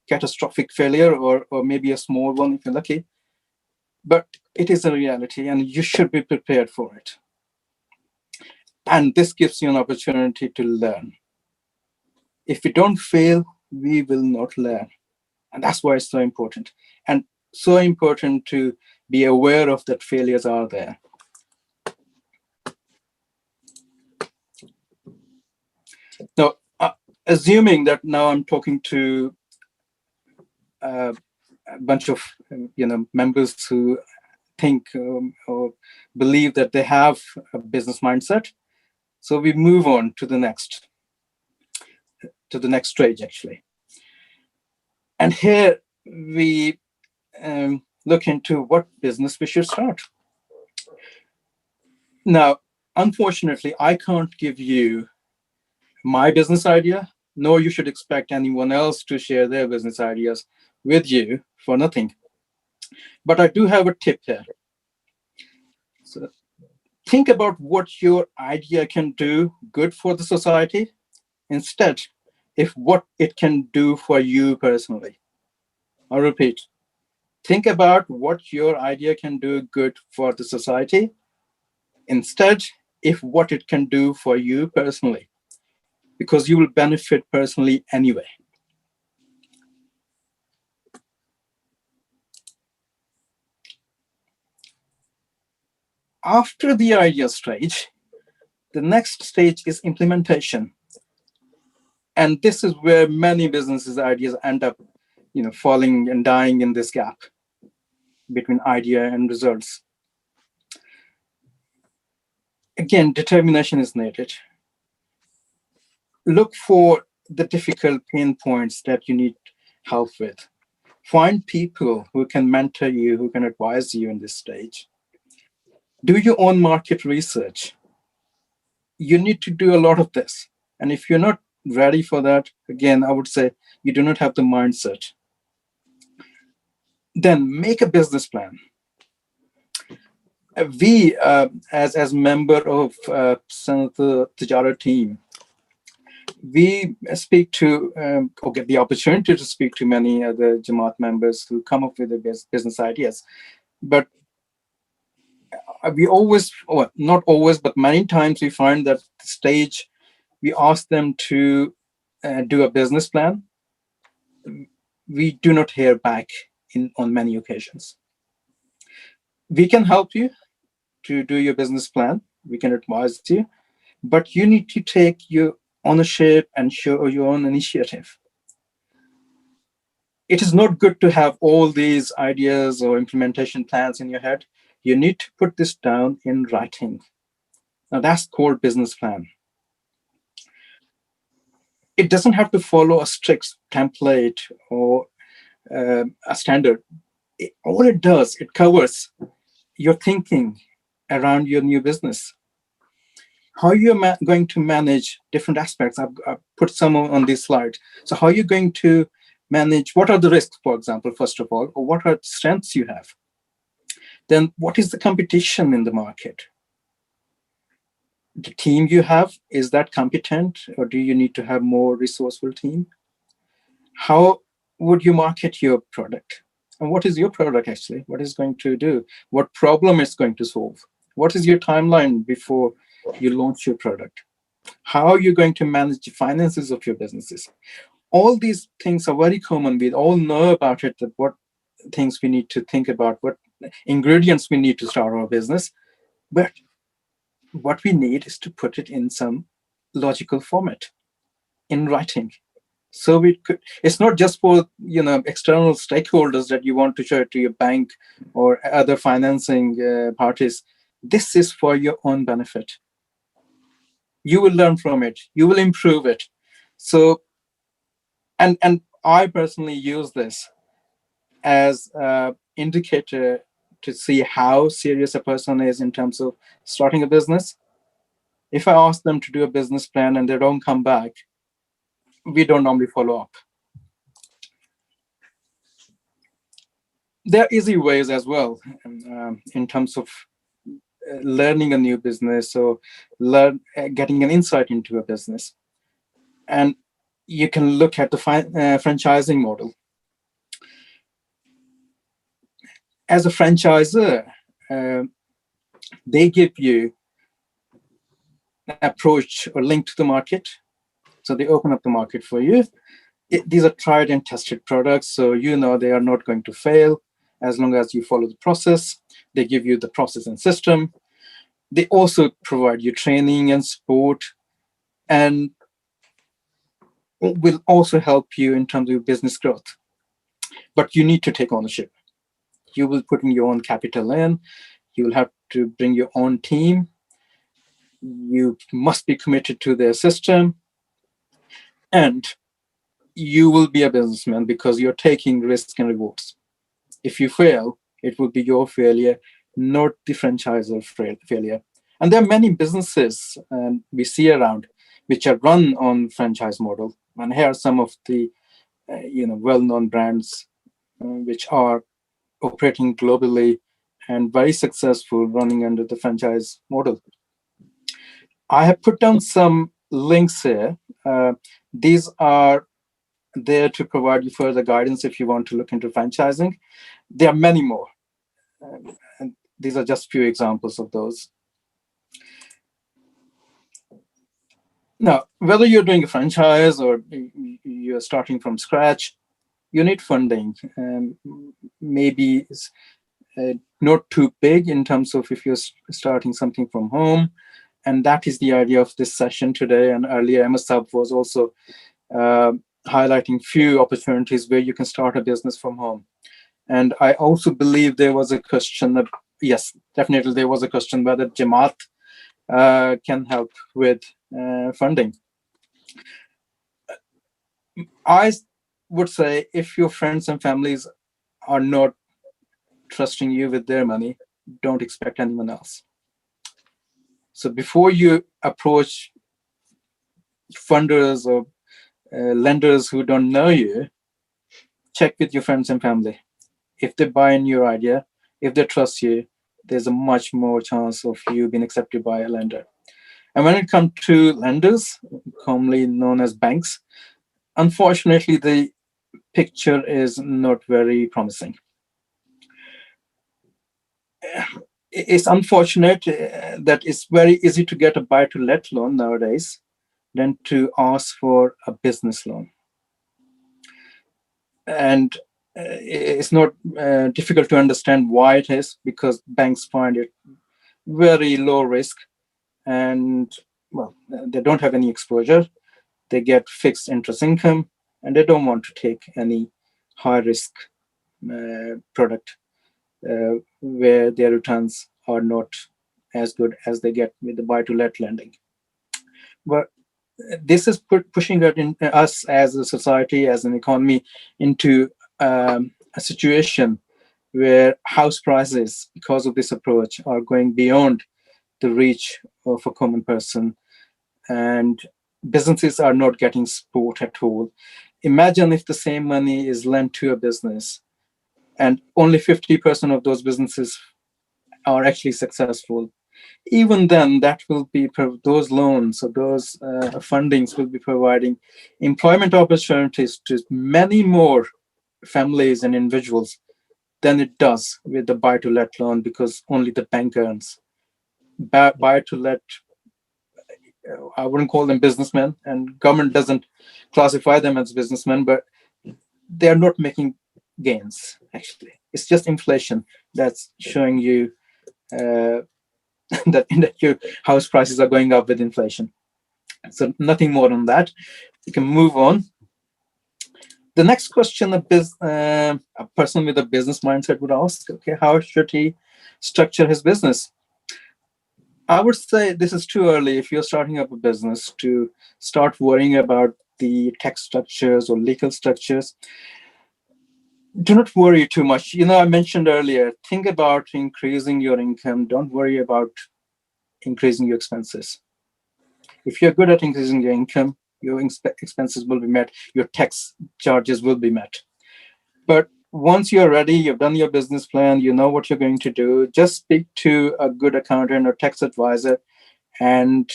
catastrophic failure or maybe a small one if you're lucky. But it is a reality, and you should be prepared for it. And this gives you an opportunity to learn. If we don't fail, we will not learn. And that's why it's so important. And so important to be aware of that failures are there. Now, assuming that now I'm talking to a bunch of members who think or believe that they have a business mindset. So we move on to the next stage, actually. And here we look into what business we should start. Now, unfortunately, I can't give you my business idea, nor you should expect anyone else to share their business ideas with you for nothing. But I do have a tip here. So think about what your idea can do good for the society instead of what it can do for you personally. I'll repeat. Think about what your idea can do good for the society instead of what it can do for you personally, because you will benefit personally anyway. After the idea stage, the next stage is implementation. And this is where many businesses' ideas end up, falling and dying in this gap between idea and results. Again, determination is needed. Look for the difficult pain points that you need help with. Find people who can mentor you, who can advise you in this stage. Do your own market research. You need to do a lot of this. And if you're not ready for that, again, I would say you do not have the mindset. Then make a business plan. We, as member of Sanato Tijarat team, we speak to or get the opportunity to speak to many other Jamaat members who come up with their business ideas. But we always, or not always, but many times we find that the stage we ask them to do a business plan, we do not hear back on many occasions. We can help you to do your business plan. We can advise you, but you need to take your ownership and show your own initiative. It is not good to have all these ideas or implementation plans in your head. You need to put this down in writing. Now that's called business plan. It doesn't have to follow a strict template or a standard. All it does, it covers your thinking around your new business. How you're going to manage different aspects. I've put some on this slide. So how you're going to manage what are the risks, for example, first of all, or what are the strengths you have. Then what is the competition in the market? The team you have, is that competent, or do you need to have more resourceful team? How would you market your product? And what is your product actually? What is going to do? What problem it's going to solve? What is your timeline before you launch your product? How are you going to manage the finances of your businesses? All these things are very common. We all know about it, that what things we need to think about, what ingredients we need to start our business. But what we need is to put it in some logical format, in writing. So it's not just for external stakeholders that you want to show it to your bank or other financing parties. This is for your own benefit. You will learn from it. You will improve it. So, and I personally use this as an indicator to see how serious a person is in terms of starting a business. If I ask them to do a business plan and they don't come back, we don't normally follow up. There are easy ways as well in terms of learning a new business or getting an insight into a business. And you can look at the franchising model. As a franchisor, they give you an approach or link to the market. So they open up the market for you. These are tried and tested products, so they are not going to fail as long as you follow the process. They give you the process and system. They also provide you training and support, and will also help you in terms of your business growth. But you need to take ownership. You will put in your own capital in. You will have to bring your own team. You must be committed to their system. And you will be a businessman because you're taking risks and rewards. If you fail, it will be your failure, not the franchisor failure. And there are many businesses we see around which are run on franchise model. And here are some of the well-known brands which are operating globally and very successful running under the franchise model. I have put down some links here. These are there to provide you further guidance if you want to look into franchising. There are many more. And these are just few examples of those. Now, whether you're doing a franchise or you're starting from scratch, you need funding. Maybe it's not too big in terms of if you're starting something from home. And that is the idea of this session today. And earlier, Ahmad was also highlighting few opportunities where you can start a business from home. And I also believe there was a question that, yes, definitely there was a question whether Jamaat can help with funding. I would say if your friends and families are not trusting you with their money, don't expect anyone else. So before you approach funders or lenders who don't know you, check with your friends and family. If they buy in your idea, if they trust you, there's a much more chance of you being accepted by a lender. And when it comes to lenders, commonly known as banks, unfortunately, the picture is not very promising. It's unfortunate that it's very easy to get a buy-to-let loan nowadays than to ask for a business loan. And it's not difficult to understand why it is, because banks find it very low risk and, well, they don't have any exposure. They get fixed interest income and they don't want to take any high risk product where their returns are not as good as they get with the buy-to-let lending. But this is pushing us as a society, as an economy, into a situation where house prices, because of this approach, are going beyond the reach of a common person, and businesses are not getting support at all. Imagine if the same money is lent to a business and only 50% of those businesses are actually successful. Even then, that will be those loans or those fundings will be providing employment opportunities to many more families and individuals than it does with the buy-to-let loan, because only the bank earns. Buy-to-let, I wouldn't call them businessmen, and government doesn't classify them as businessmen, but they're not making gains, actually. It's just inflation that's showing you that your house prices are going up with inflation. So nothing more on that. We can move on. The next question a person with a business mindset would ask, okay, how should he structure his business? I would say this is too early if you're starting up a business to start worrying about the tax structures or legal structures. Do not worry too much. I mentioned earlier, think about increasing your income. Don't worry about increasing your expenses. If you're good at increasing your income, your expenses will be met, your tax charges will be met. But once you're ready, you've done your business plan, you know what you're going to do, just speak to a good accountant or tax advisor. And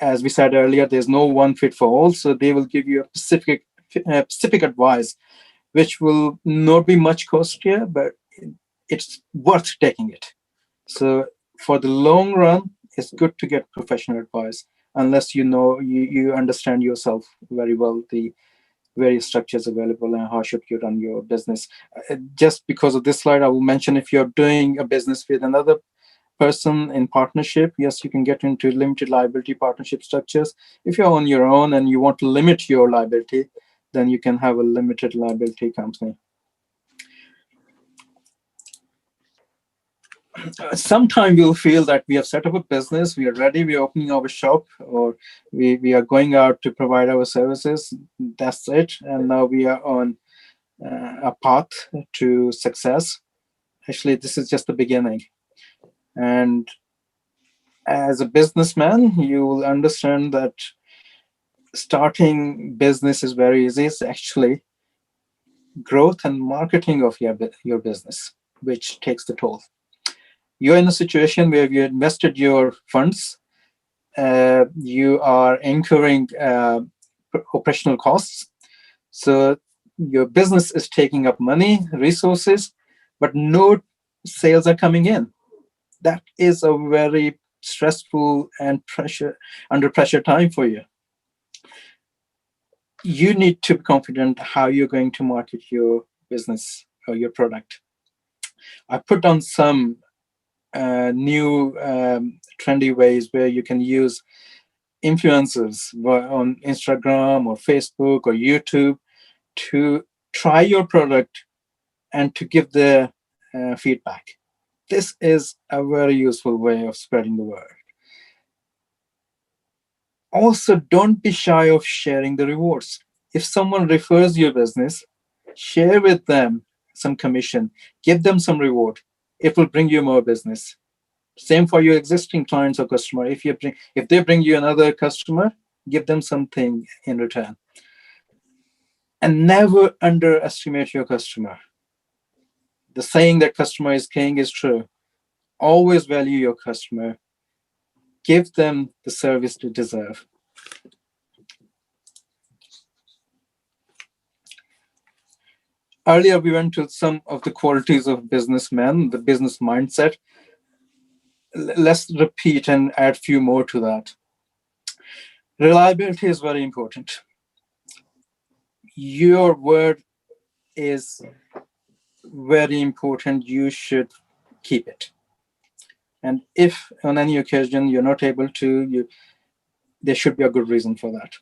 as we said earlier, there's no one fit for all. So they will give you a specific advice, which will not be much costlier, but it's worth taking it. So for the long run, it's good to get professional advice, unless you understand yourself very well, the various structures available and how should you run your business. Just because of this slide, I will mention if you're doing a business with another person in partnership, yes, you can get into limited liability partnership structures. If you're on your own and you want to limit your liability, then you can have a limited liability company. Sometime we'll feel that we have set up a business, we are ready, we're opening our shop, or we are going out to provide our services. That's it. And now we are on a path to success. Actually, this is just the beginning. And as a businessman, you will understand that starting business is very easy. It's actually growth and marketing of your business, which takes the toll. You're in a situation where you invested your funds, you are incurring operational costs. So your business is taking up money, resources, but no sales are coming in. That is a very stressful and under pressure time for you. You need to be confident how you're going to market your business or your product. I put down some new trendy ways where you can use influencers on Instagram or Facebook or YouTube to try your product and to give the feedback. This is a very useful way of spreading the word. Also, don't be shy of sharing the rewards. If someone refers your business, share with them some commission, give them some reward. It will bring you more business. Same for your existing clients or customer. If they bring you another customer, give them something in return. And never underestimate your customer. The saying that customer is king is true. Always value your customer. Give them the service they deserve. Earlier, we went to some of the qualities of businessmen, the business mindset. Let's repeat and add a few more to that. Reliability is very important. Your word is very important. You should keep it. And if on any occasion you're not able to, there should be a good reason for that.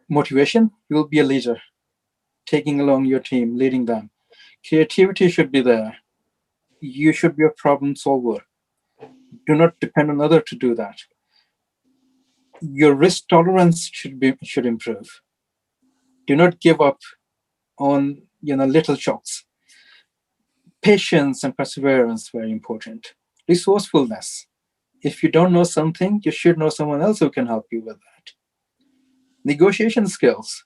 Motivation, you'll be a leader, taking along your team, leading them. Creativity should be there. You should be a problem solver. Do not depend on others to do that. Your risk tolerance should improve. Do not give up on little shocks. Patience and perseverance, very important. Resourcefulness. If you don't know something, you should know someone else who can help you with that. Negotiation skills.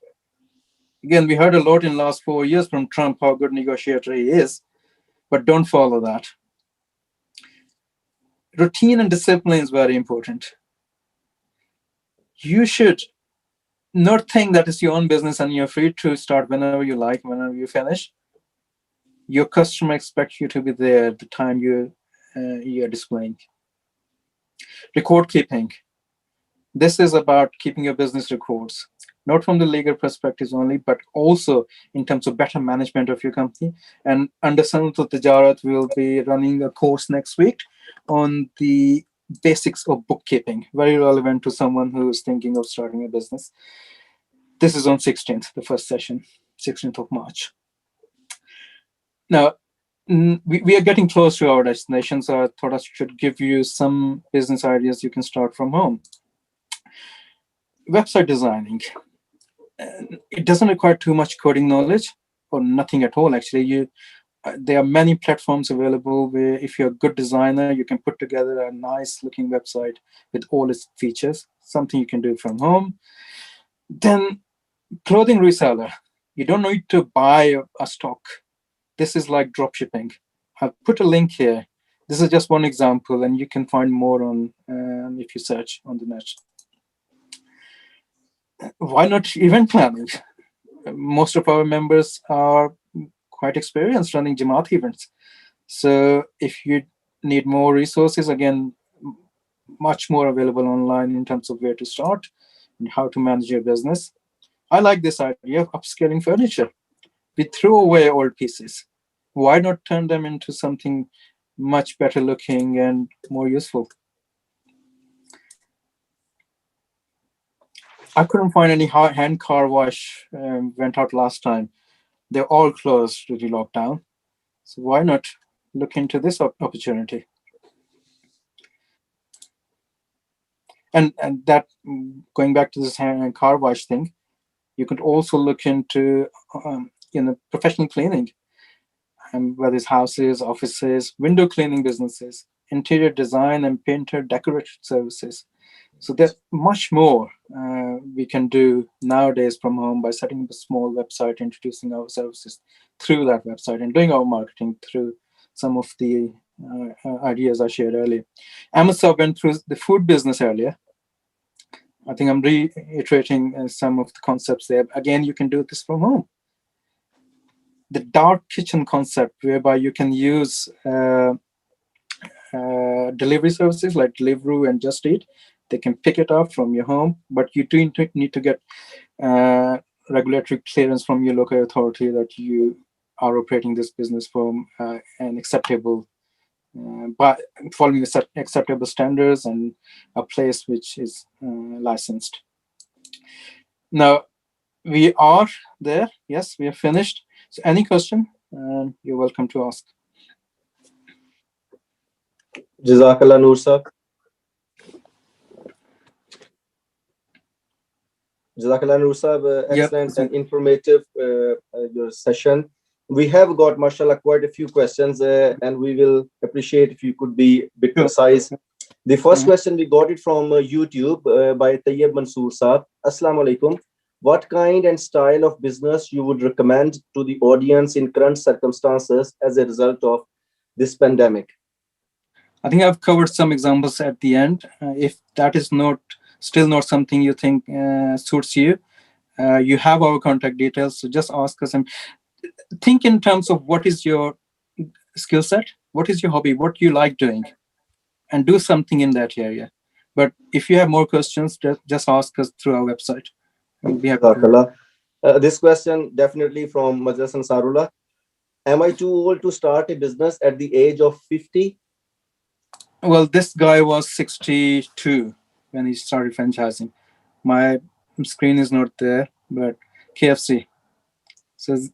Again, we heard a lot in the last 4 years from Trump how good negotiator he is, but don't follow that. Routine and discipline is very important. You should not think that it's your own business and you're free to start whenever you like, whenever you finish. Your customer expects you to be there at the time you're displaying. Record keeping. This is about keeping your business records, not from the legal perspectives only, but also in terms of better management of your company. And under Sanato Tijarat, we'll be running a course next week on the basics of bookkeeping, very relevant to someone who is thinking of starting a business. This is on 16th, the first session, 16th of March. Now, we are getting close to our destination, so I thought I should give you some business ideas you can start from home. Website designing. It doesn't require too much coding knowledge, or nothing at all, actually. There are many platforms available where if you're a good designer, you can put together a nice looking website with all its features, something you can do from home. Then clothing reseller. You don't need to buy a stock. This is like drop shipping. I've put a link here. This is just one example, and you can find more on if you search on the net. Why not event planning? Most of our members are quite experienced running Jamaat events. So if you need more resources, again, much more available online in terms of where to start and how to manage your business. I like this idea of upscaling furniture. We throw away old pieces. Why not turn them into something much better looking and more useful? I couldn't find any hand car wash went out last time. They're all closed due to lockdown. So why not look into this opportunity? And that, going back to this hand car wash thing, you could also look into professional cleaning, whether it's houses, offices, window cleaning businesses, interior design and painter decorator services. So there's much more we can do nowadays from home by setting up a small website, introducing our services through that website, and doing our marketing through some of the ideas I shared earlier. Amazon went through the food business earlier. I think I'm reiterating some of the concepts there. Again, you can do this from home. The dark kitchen concept, whereby you can use delivery services like Deliveroo and Just Eat. They can pick it up from your home, but you do need to get regulatory clearance from your local authority that you are operating this business from an acceptable, by following acceptable standards and a place which is licensed. Now, we are there. Yes, we are finished. So any question, you're welcome to ask. Jazakallah, Noor sir. Jazakallah, Noor sir. Excellent and informative your session. We have got, mashallah, quite a few questions, and we will appreciate if you could be a bit precise. The first question, we got it from YouTube by Tayyib Mansoor Saab. Assalamu alaikum. What kind and style of business you would recommend to the audience in current circumstances as a result of this pandemic? I think I've covered some examples at the end. If that is still not something you think suits you, you have our contact details, so just ask us and think in terms of what is your skill set, what is your hobby, what you like doing, and do something in that area. But if you have more questions, just ask us through our website. We have this question definitely from Majlis Ansarullah. Am I too old to start a business at the age of 50? Well, this guy was 62 when he started franchising. My screen is not there, but KFC says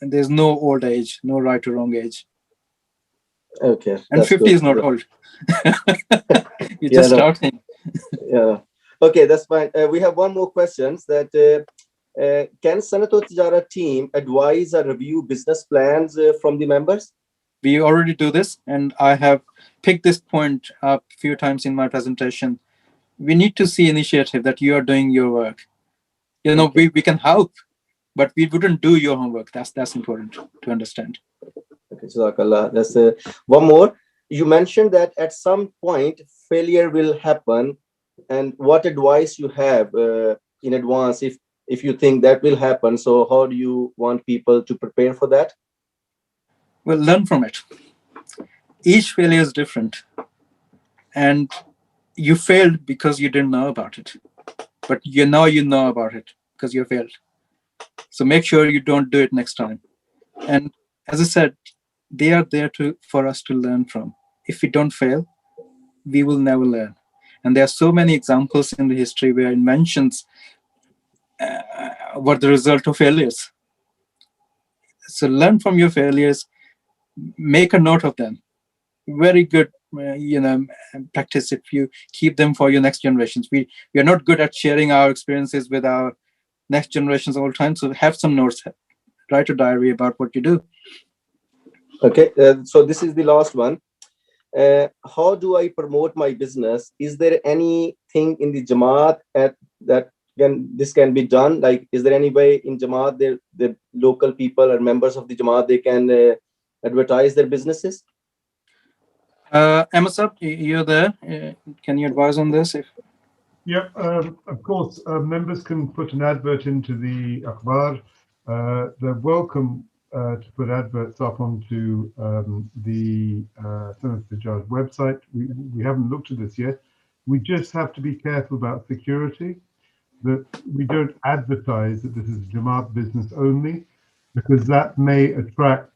there's no old age, no right or wrong age. Okay. And 50 good. is not old. You're just starting. Yeah. Okay, that's fine. We have one more question. That can Sanato Tijarat team advise or review business plans from the members? We already do this, and I have picked this point up a few times in my presentation. We need to see initiative that you are doing your work. We can help. but we wouldn't do your homework. That's important to understand. Okay, Jazakallah. That's one more. You mentioned that at some point failure will happen, and what advice you have in advance if you think that will happen. So how do you want people to prepare for that? Well, learn from it. Each failure is different, and you failed because you didn't know about it, but you know about it because you failed. So make sure you don't do it next time. And as I said, they are there for us to learn from. If we don't fail, we will never learn. And there are so many examples in the history where inventions were the result of failures. So learn from your failures, make a note of them. Very good, practice if you keep them for your next generations. We are not good at sharing our experiences with our next generations all the time. So have some notes, write a diary about what you do. Okay, so this is the last one. How do I promote my business? Is there anything in the Jamaat that this can be done? Like, is there any way in Jamaat the local people or members of the Jamaat, they can advertise their businesses? Ahmad, you're there. Can you advise on this? Yep, of course, members can put an advert into the Akhbar. They're welcome to put adverts up onto the Sanato Tijarat website. We haven't looked at this yet. We just have to be careful about security, that we don't advertise that this is Jamaat business only, because that may attract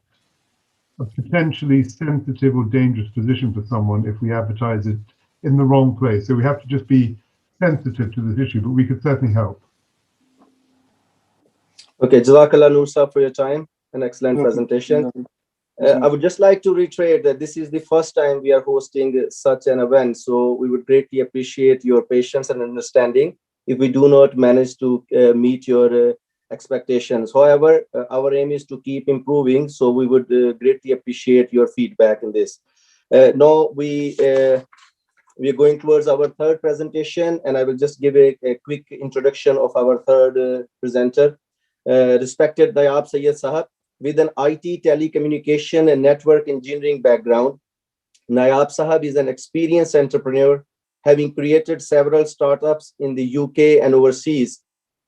a potentially sensitive or dangerous position for someone if we advertise it in the wrong place. So we have to just be sensitive to this issue, but we could certainly help. Okay, Jazakallah Noorullah for your time. An excellent presentation. I would just like to reiterate that this is the first time we are hosting such an event, so we would greatly appreciate your patience and understanding if we do not manage to meet your expectations. However, our aim is to keep improving, so we would greatly appreciate your feedback in this. Now we are going towards our third presentation, and I will just give a quick introduction of our third presenter. Respected Nayab Sayyid Sahab, with an IT, telecommunication, and network engineering background, Nayab Sahab is an experienced entrepreneur, having created several startups in the UK and overseas.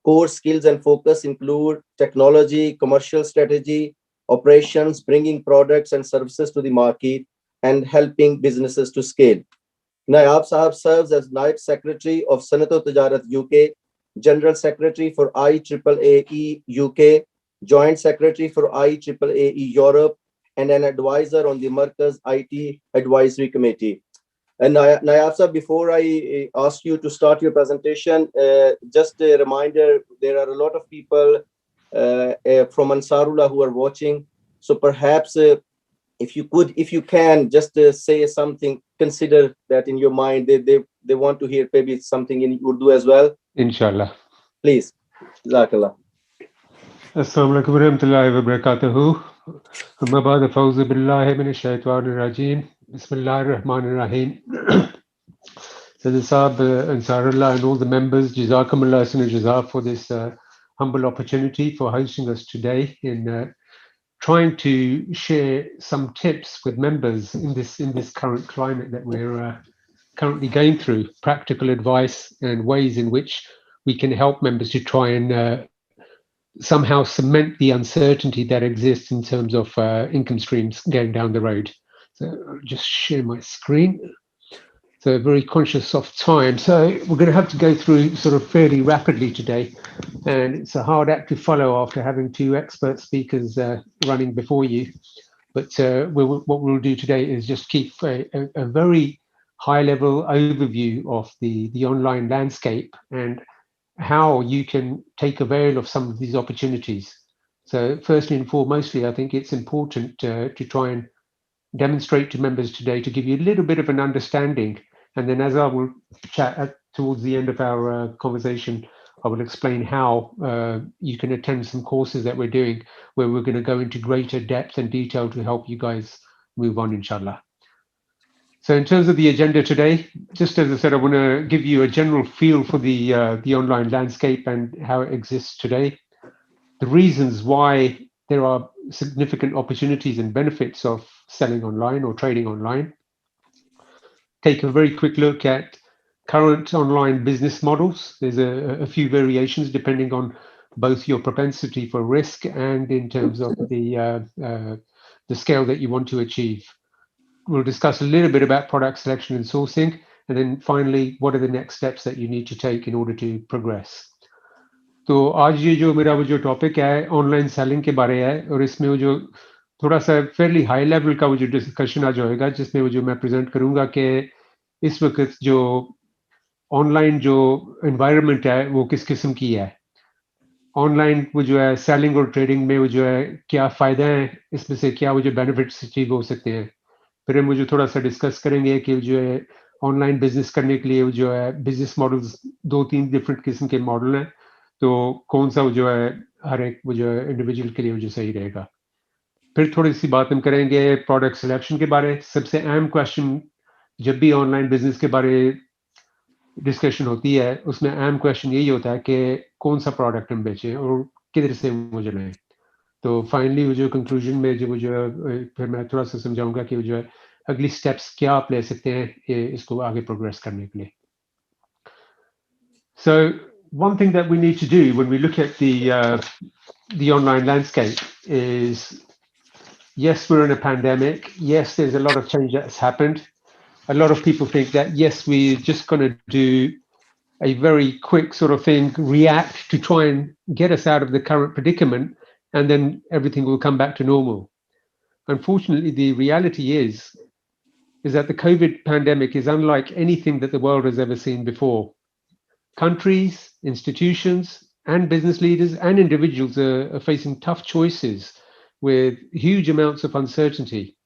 Core skills and focus include technology, commercial strategy, operations, bringing products and services to the market, and helping businesses to scale. Nayab Sahab serves as Naib Secretary of Sanato Tijarat UK, General Secretary for IAAE UK, Joint Secretary for IAAE Europe, and an advisor on the Markaz IT Advisory Committee. And Nayab Sahab, before I ask you to start your presentation, just a reminder, there are a lot of people from Ansarullah who are watching. So perhaps if you can just say something, consider that in your mind. They want to hear maybe something in Urdu as well. Inshallah. Please. Jazakallah. Assalamu alaikum warahmatullahi wabarakatuh. Amma ba'da fawzu billahi minash shaitanir rajim. Bismillahir rahmanir rahim. So the Saab Ansarullah and all the members, Jazakumullah Jaza for this humble opportunity for hosting us today in trying to share some tips with members in this current climate that we're currently going through, practical advice and ways in which we can help members to try and somehow cement the uncertainty that exists in terms of income streams going down the road. So I'll just share my screen. So very conscious of time. So we're going to have to go through sort of fairly rapidly today. And it's a hard act to follow after having two expert speakers running before you. But what we'll do today is just keep a very high level overview of the online landscape and how you can take avail of some of these opportunities. So firstly and foremostly, I think it's important to try and demonstrate to members today to give you a little bit of an understanding. And then as I will chat towards the end of our conversation, I will explain how you can attend some courses that we're doing where we're going to go into greater depth and detail to help you guys move on, inshallah. So in terms of the agenda today, just as I said, I want to give you a general feel for the online landscape and how it exists today. the reasons why there are significant opportunities and benefits of selling online or trading online. Take a very quick look at current online business models. There's a few variations depending on both your propensity for risk and in terms of the scale that you want to achieve. We'll discuss a little bit about product selection and sourcing, and then finally, what are the next steps that you need to take in order to progress. तो आज ये जो मेरा वो जो topic है online selling के बारे है और इसमें वो जो थोड़ा सा फेयरली हाई लेवल का वो जो डिस्कशन आज होएगा जिसमें वो जो मैं प्रेजेंट करूंगा कि इस वक्त जो ऑनलाइन जो एनवायरनमेंट है वो किस किस्म की है ऑनलाइन वो जो है सेलिंग और ट्रेडिंग में वो जो है क्या फ़ायदे हैं इसमें से क्या वो जो बेनिफिट्स अचीव हो सकते हैं फिर हम वो जो थोड़ा सा डिस्कस करेंगे कि जो है ऑनलाइन बिजनेस करने के लिए वो जो है बिजनेस मॉडल्स 2-3 डिफरेंट किस्म के मॉडल हैं तो कौन सा वो जो है हर एक वो जो है इंडिविजुअल के लिए वो जो सही रहेगा फिर थोड़ी सी बात हम करेंगे प्रोडक्ट सिलेक्शन के बारे सबसे अहम क्वेश्चन जब भी ऑनलाइन बिजनेस के बारे डिस्कशन होती है उसमें अहम क्वेश्चन यही होता है कि कौन सा प्रोडक्ट हम बेचें और किधर से वो जो लें तो फाइनली वो जो कंक्लूजन में जो फिर मैं थोड़ा सा समझाऊंगा कि वो जो है अगली स्टेप्स क्या आप ले सकते हैं इसको आगे प्रोग्रेस करने के लिए So one thing that we need to do when we look at the online landscape is, yes, we're in a pandemic. Yes, there's a lot of change that's happened. A lot of people think that, yes, we're just going to do a very quick sort of thing, react to try and get us out of the current predicament, and then everything will come back to normal. Unfortunately, the reality is that the COVID pandemic is unlike anything that the world has ever seen before. Countries, institutions, and business leaders and individuals are facing tough choices with huge amounts of uncertainty.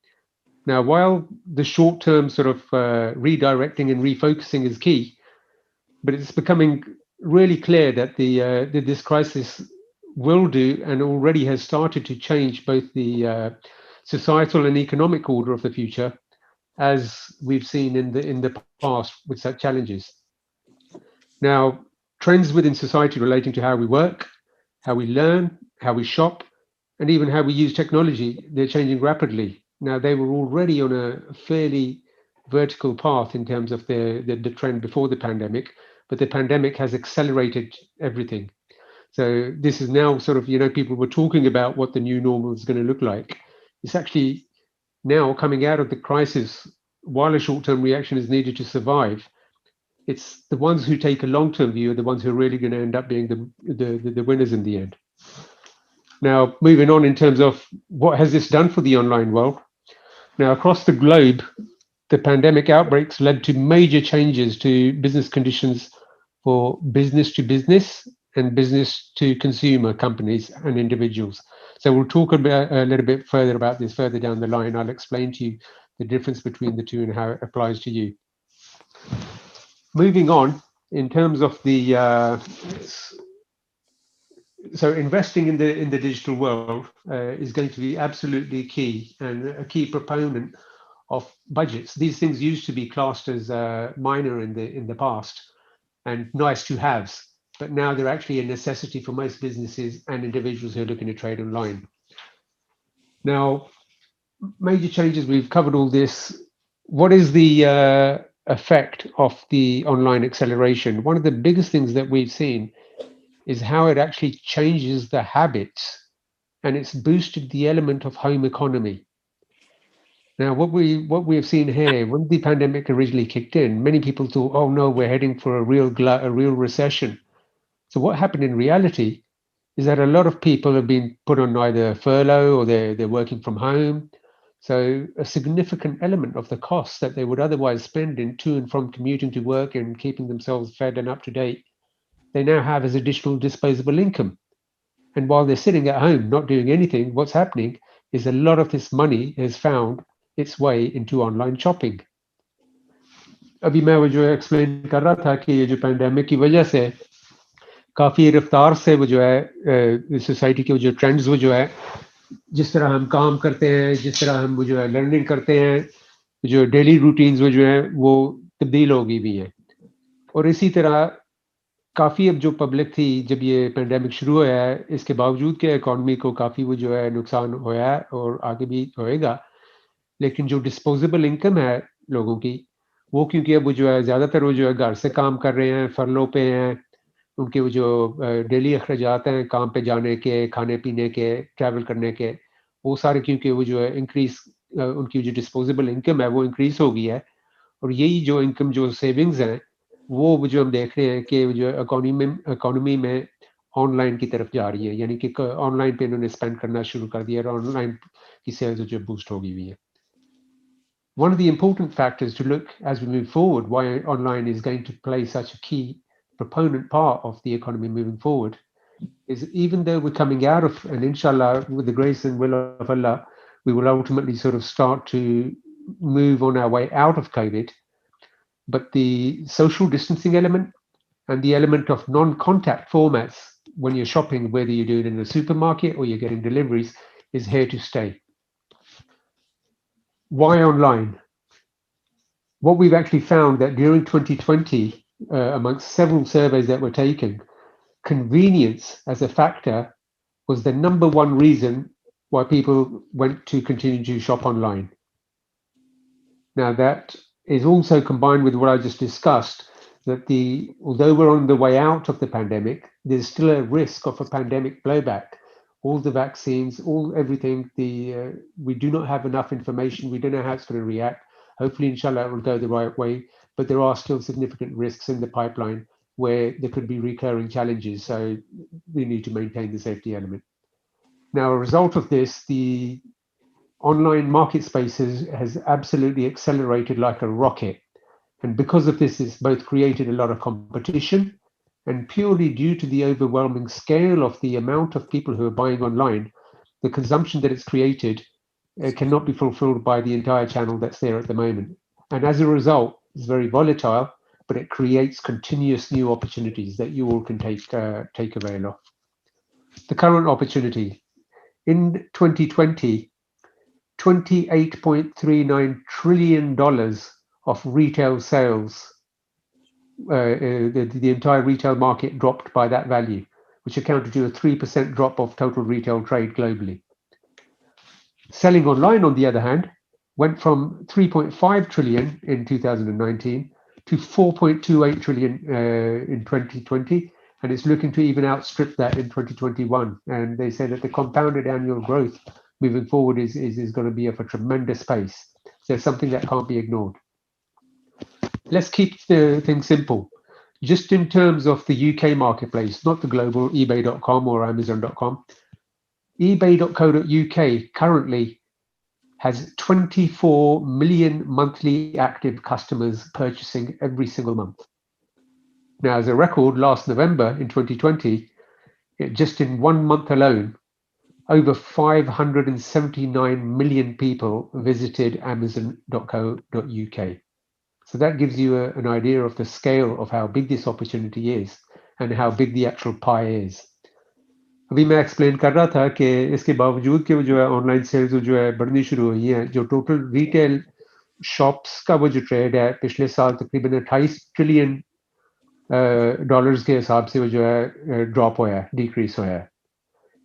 Now, while the short-term sort of redirecting and refocusing is key, but it's becoming really clear that this crisis will do and already has started to change both the societal and economic order of the future, as we've seen in the past with such challenges. Now, trends within society relating to how we work, how we learn, how we shop, and even how we use technology, they're changing rapidly. Now, they were already on a fairly vertical path in terms of the trend before the pandemic, but the pandemic has accelerated everything. So this is now sort of, people were talking about what the new normal is going to look like. It's actually now coming out of the crisis, while a short-term reaction is needed to survive, it's the ones who take a long-term view are the ones who are really going to end up being the winners in the end. Now, moving on in terms of what has this done for the online world? Now, across the globe, the pandemic outbreaks led to major changes to business conditions for business to business and business to consumer companies and individuals. So we'll talk a little bit further about this further down the line. I'll explain to you the difference between the two and how it applies to you. Moving on, in terms of the so investing in the digital world is going to be absolutely key and a key proponent of budgets. These things used to be classed as minor in the past and nice to haves, but now they're actually a necessity for most businesses and individuals who are looking to trade online. Now, major changes, we've covered all this. What is the effect of the online acceleration? One of the biggest things that we've seen is how it actually changes the habits and it's boosted the element of home economy. Now, what we have seen here, when the pandemic originally kicked in, many people thought, oh no, we're heading for a real recession. So what happened in reality is that a lot of people have been put on either furlough or they're working from home. So a significant element of the costs that they would otherwise spend in to and from commuting to work and keeping themselves fed and up to date, they now have as additional disposable income. And while they're sitting at home not doing anything, what's happening is a lot of this money has found its way into online shopping. अभी मैं वो जो explain कर रहा था कि ये जो पैंडेमिक की वजह से काफ़ी रफ्तार से वो जो है सोसाइटी के जो ट्रेंड्स वो जो है जिस तरह हम काम करते हैं जिस तरह हम वो जो है लर्निंग करते हैं जो डेली रूटीन्स वो जो है वो तब्दील हो गई भी हैं और इसी तरह काफ़ी अब जो पब्लिक थी जब ये पेंडेमिक शुरू हुआ है, इसके बावजूद कि इकॉनमी को काफ़ी वो जो है नुकसान होया है और आगे भी होएगा, लेकिन जो डिस्पोजेबल इनकम है लोगों की, वो क्योंकि अब वो जो है ज़्यादातर वो जो है घर से काम कर रहे हैं, फरलों पे हैं, उनके वो जो डेली अखराजात हैं काम पे जाने के, खाने पीने के, ट्रैवल करने के, वो सारे क्योंकि वो जो है इंक्रीज उनकी जो डिस्पोजेबल इनकम है वो इंक्रीज हो गई है, और यही जो इनकम जो सेविंग्स हैं वो जो हम देख रहे हैं कि जो इकोनॉमी में ऑनलाइन की तरफ जा रही है, यानी कि ऑनलाइन पे इन्होंने स्पेंड करना शुरू कर दिया और ऑनलाइन की सेल्स जो बूस्ट हो गई हुई है. One of the important factors to look as we move forward, why online is going to play such a key proponent part of the economy moving forward, is even though we're coming out of, and inshallah, with the grace and will of Allah, we will ultimately sort of start to move on our way out of COVID, but the social distancing element and the element of non-contact formats when you're shopping, whether you do it in a supermarket or you're getting deliveries, is here to stay. Why online? What we've actually found that during 2020, amongst several surveys that were taken, convenience as a factor was the number one reason why people went to continue to shop online. Now that is also combined with what I just discussed, that although we're on the way out of the pandemic, there's still a risk of a pandemic blowback. All the vaccines, everything, we do not have enough information. We don't know how it's going to react. Hopefully, inshallah, it will go the right way, but there are still significant risks in the pipeline where there could be recurring challenges. So we need to maintain the safety element. Now, a result of this, the online market spaces has absolutely accelerated like a rocket. And because of this, it's both created a lot of competition, and purely due to the overwhelming scale of the amount of people who are buying online, the consumption that it's created cannot be fulfilled by the entire channel that's there at the moment. And as a result, it's very volatile, but it creates continuous new opportunities that you all can take avail of. The current opportunity. In 2020, $28.39 trillion of retail sales, the entire retail market dropped by that value, which accounted to a 3% drop of total retail trade globally. Selling online, on the other hand, went from 3.5 trillion in 2019 to 4.28 trillion in 2020, and it's looking to even outstrip that in 2021. And they say that the compounded annual growth moving forward is going to be of a tremendous pace. So it's something that can't be ignored. Let's keep the thing simple. Just in terms of the UK marketplace, not the global eBay.com or Amazon.com, eBay.co.uk currently has 24 million monthly active customers purchasing every single month. Now, as a record, last November in 2020, just in 1 month alone, over 579 million people visited Amazon.co.uk. So that gives you an idea of the scale of how big this opportunity is and how big the actual pie is. अभी मैं explain कर रहा था कि इसके बावजूद कि वो जो है ऑनलाइन सेल्स जो है बढ़नी शुरू हुई हैं, जो टोटल रिटेल शॉप्स का वो जो ट्रेड है पिछले साल तकरीबन 28 ट्रिलियन डॉलर्स के हिसाब से वो जो है ड्रॉप होया है, डिक्रीज होया है.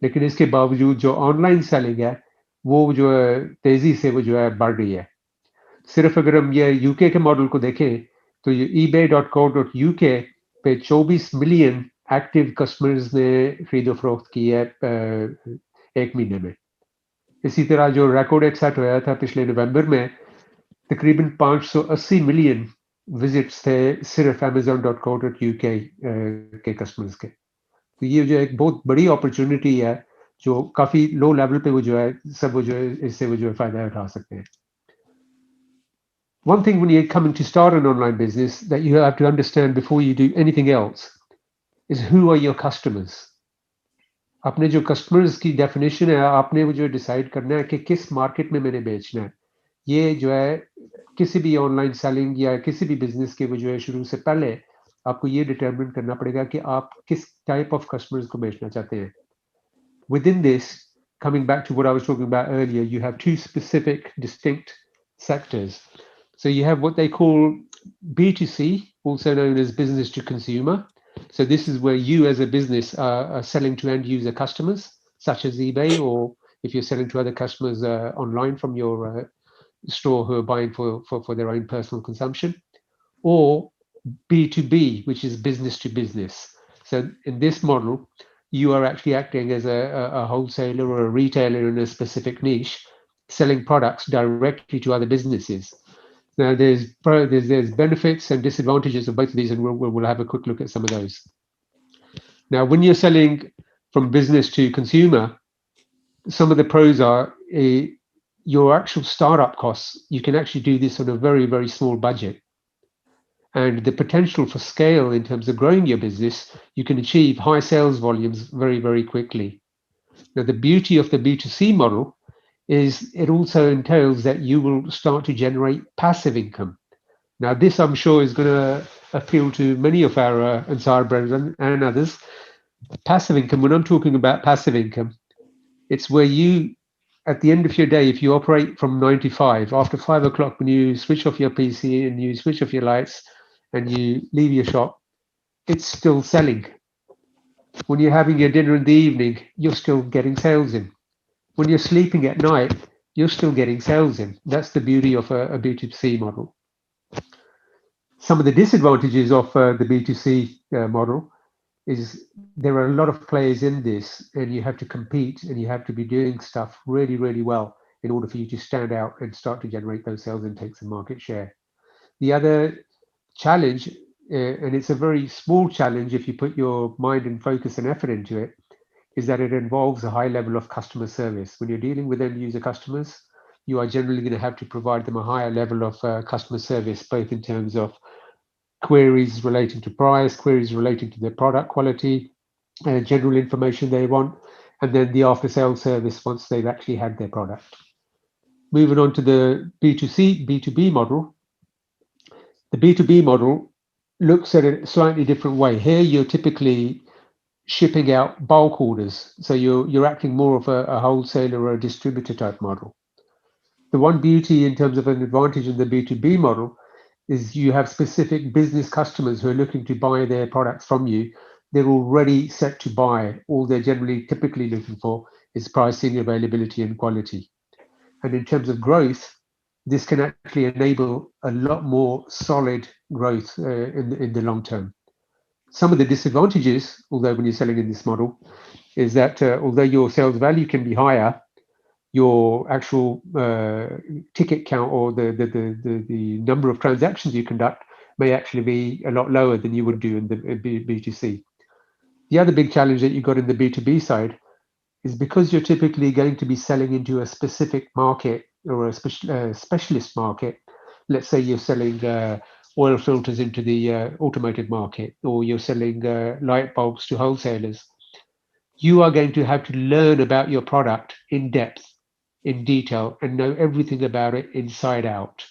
लेकिन इसके बावजूद जो ऑनलाइन सेलिंग है वो जो है तेजी से वो जो है बढ़ रही है. सिर्फ अगर हम ये यूके के मॉडल को देखें तो ये ebay.co.uk पे 24 मिलियन एक्टिव कस्टमर्स ने खरीदो फरोख्त की है 1 महीने में. इसी तरह जो रिकॉर्ड एक सेट हुआ था पिछले नवंबर में, तकरीबन 580 मिलियन विजिट्स थे सिर्फ amazon.co.uk के कस्टमर्स के. तो ये जो एक बहुत बड़ी अपॉर्चुनिटी है जो काफी लो लेवल पे वो जो है सब वो जो है इससे वो जो है फायदा उठा सकते हैं. One thing when you're coming to start an online business that you have to understand before you do anything else is who are your customers. अपने जो customers की definition है, आपने वो जो decide करना है कि किस market में मैंने बेचना है. ये जो है किसी भी online selling या किसी भी business के वो जो है शुरू से पहले आपको ये determine करना पड़ेगा कि आप किस type of customers को बेचना चाहते हैं. Within this, coming back to what I was talking about earlier, you have two specific distinct sectors. So you have what they call B2C, also known as business to consumer, So this is where you as a business are selling to end user customers, such as eBay, or if you're selling to other customers online from your store who are buying for their own personal consumption, or B2B, which is business to business. So in this model, you are actually acting as a wholesaler or a retailer in a specific niche, selling products directly to other businesses. Now, there's benefits and disadvantages of both of these, and we'll have a quick look at some of those. Now, when you're selling from business to consumer, some of the pros are your actual startup costs. You can actually do this on a very, very small budget. And the potential for scale in terms of growing your business, you can achieve high sales volumes very, very quickly. Now, the beauty of the B2C model is it also entails that you will start to generate passive income. Now, this I'm sure is going to appeal to many of our Ansar brethren and others. Passive income, when I'm talking about passive income, it's where you, at the end of your day, if you operate from 9 to 5, after 5 o'clock, when you switch off your PC and you switch off your lights and you leave your shop, it's still selling. When you're having your dinner in the evening, you're still getting sales in. When you're sleeping at night, you're still getting sales in. That's the beauty of a B2C model. Some of the disadvantages of the B2C model is there are a lot of players in this, and you have to compete and you have to be doing stuff really, really well in order for you to stand out and start to generate those sales and take some market share. The other challenge, and it's a very small challenge if you put your mind and focus and effort into it, is that it involves a high level of customer service. When you're dealing with end user customers, you are generally going to have to provide them a higher level of customer service, both in terms of queries relating to price, queries relating to their product quality, general information they want, and then the after-sales service once they've actually had their product. Moving on to the B2B model. The B2B model looks at it a slightly different way. Here, you're typically shipping out bulk orders. So you're acting more of a wholesaler or a distributor type model. The one beauty in terms of an advantage in the B2B model is you have specific business customers who are looking to buy their products from you. They're already set to buy. All they're typically looking for is pricing, availability, and quality. And in terms of growth, this can actually enable a lot more solid growth in the long term. Some of the disadvantages, although when you're selling in this model, is that although your sales value can be higher, your actual ticket count or the number of transactions you conduct may actually be a lot lower than you would do in the B2C. The other big challenge that you've got in the B2B side is because you're typically going to be selling into a specific market or a specialist market. Let's say you're selling oil filters into the automotive market, or you're selling light bulbs to wholesalers. You are going to have to learn about your product in depth, in detail, and know everything about it inside out,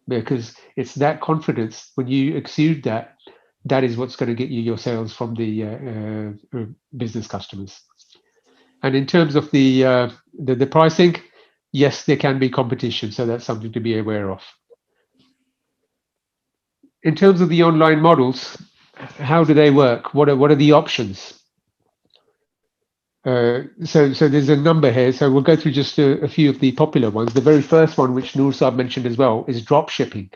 because it's that confidence. When you exude that, that is what's going to get you your sales from the business customers. And in terms of the pricing, yes, there can be competition, so that's something to be aware of. In terms of the online models, how do they work? What are the options? So there's a number here. So we'll go through just a few of the popular ones. The very first one, which Noor Saab mentioned as well, is drop shipping.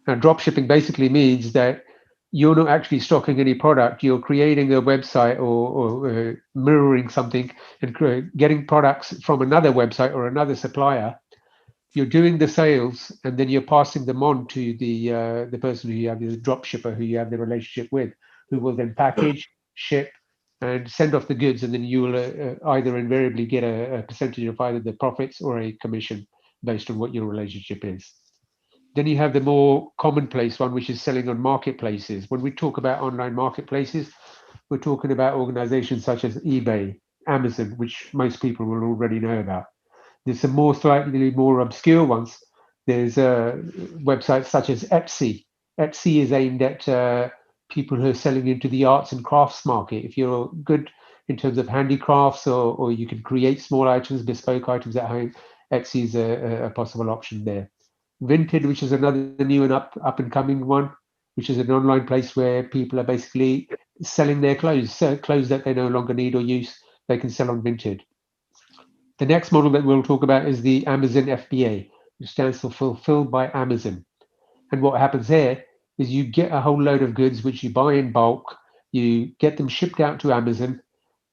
Now, drop shipping basically means that you're not actually stocking any product. You're creating a website or mirroring something and getting products from another website or another supplier. You're doing the sales, and then you're passing them on to the person who you have, the drop shipper who you have the relationship with, who will then package, ship, and send off the goods, and then you will either invariably get a percentage of either the profits or a commission based on what your relationship is. Then you have the more commonplace one, which is selling on marketplaces. When we talk about online marketplaces, we're talking about organizations such as eBay, Amazon, which most people will already know about. There's some slightly more obscure ones. There's websites such as Etsy. Etsy is aimed at people who are selling into the arts and crafts market. If you're good in terms of handicrafts or you can create small items, bespoke items at home, Etsy is a possible option there. Vinted, which is another new and up and coming one, which is an online place where people are basically selling their clothes, clothes that they no longer need or use, they can sell on Vinted. The next model that we'll talk about is the Amazon FBA, which stands for Fulfilled by Amazon. And what happens there is you get a whole load of goods which you buy in bulk, you get them shipped out to Amazon,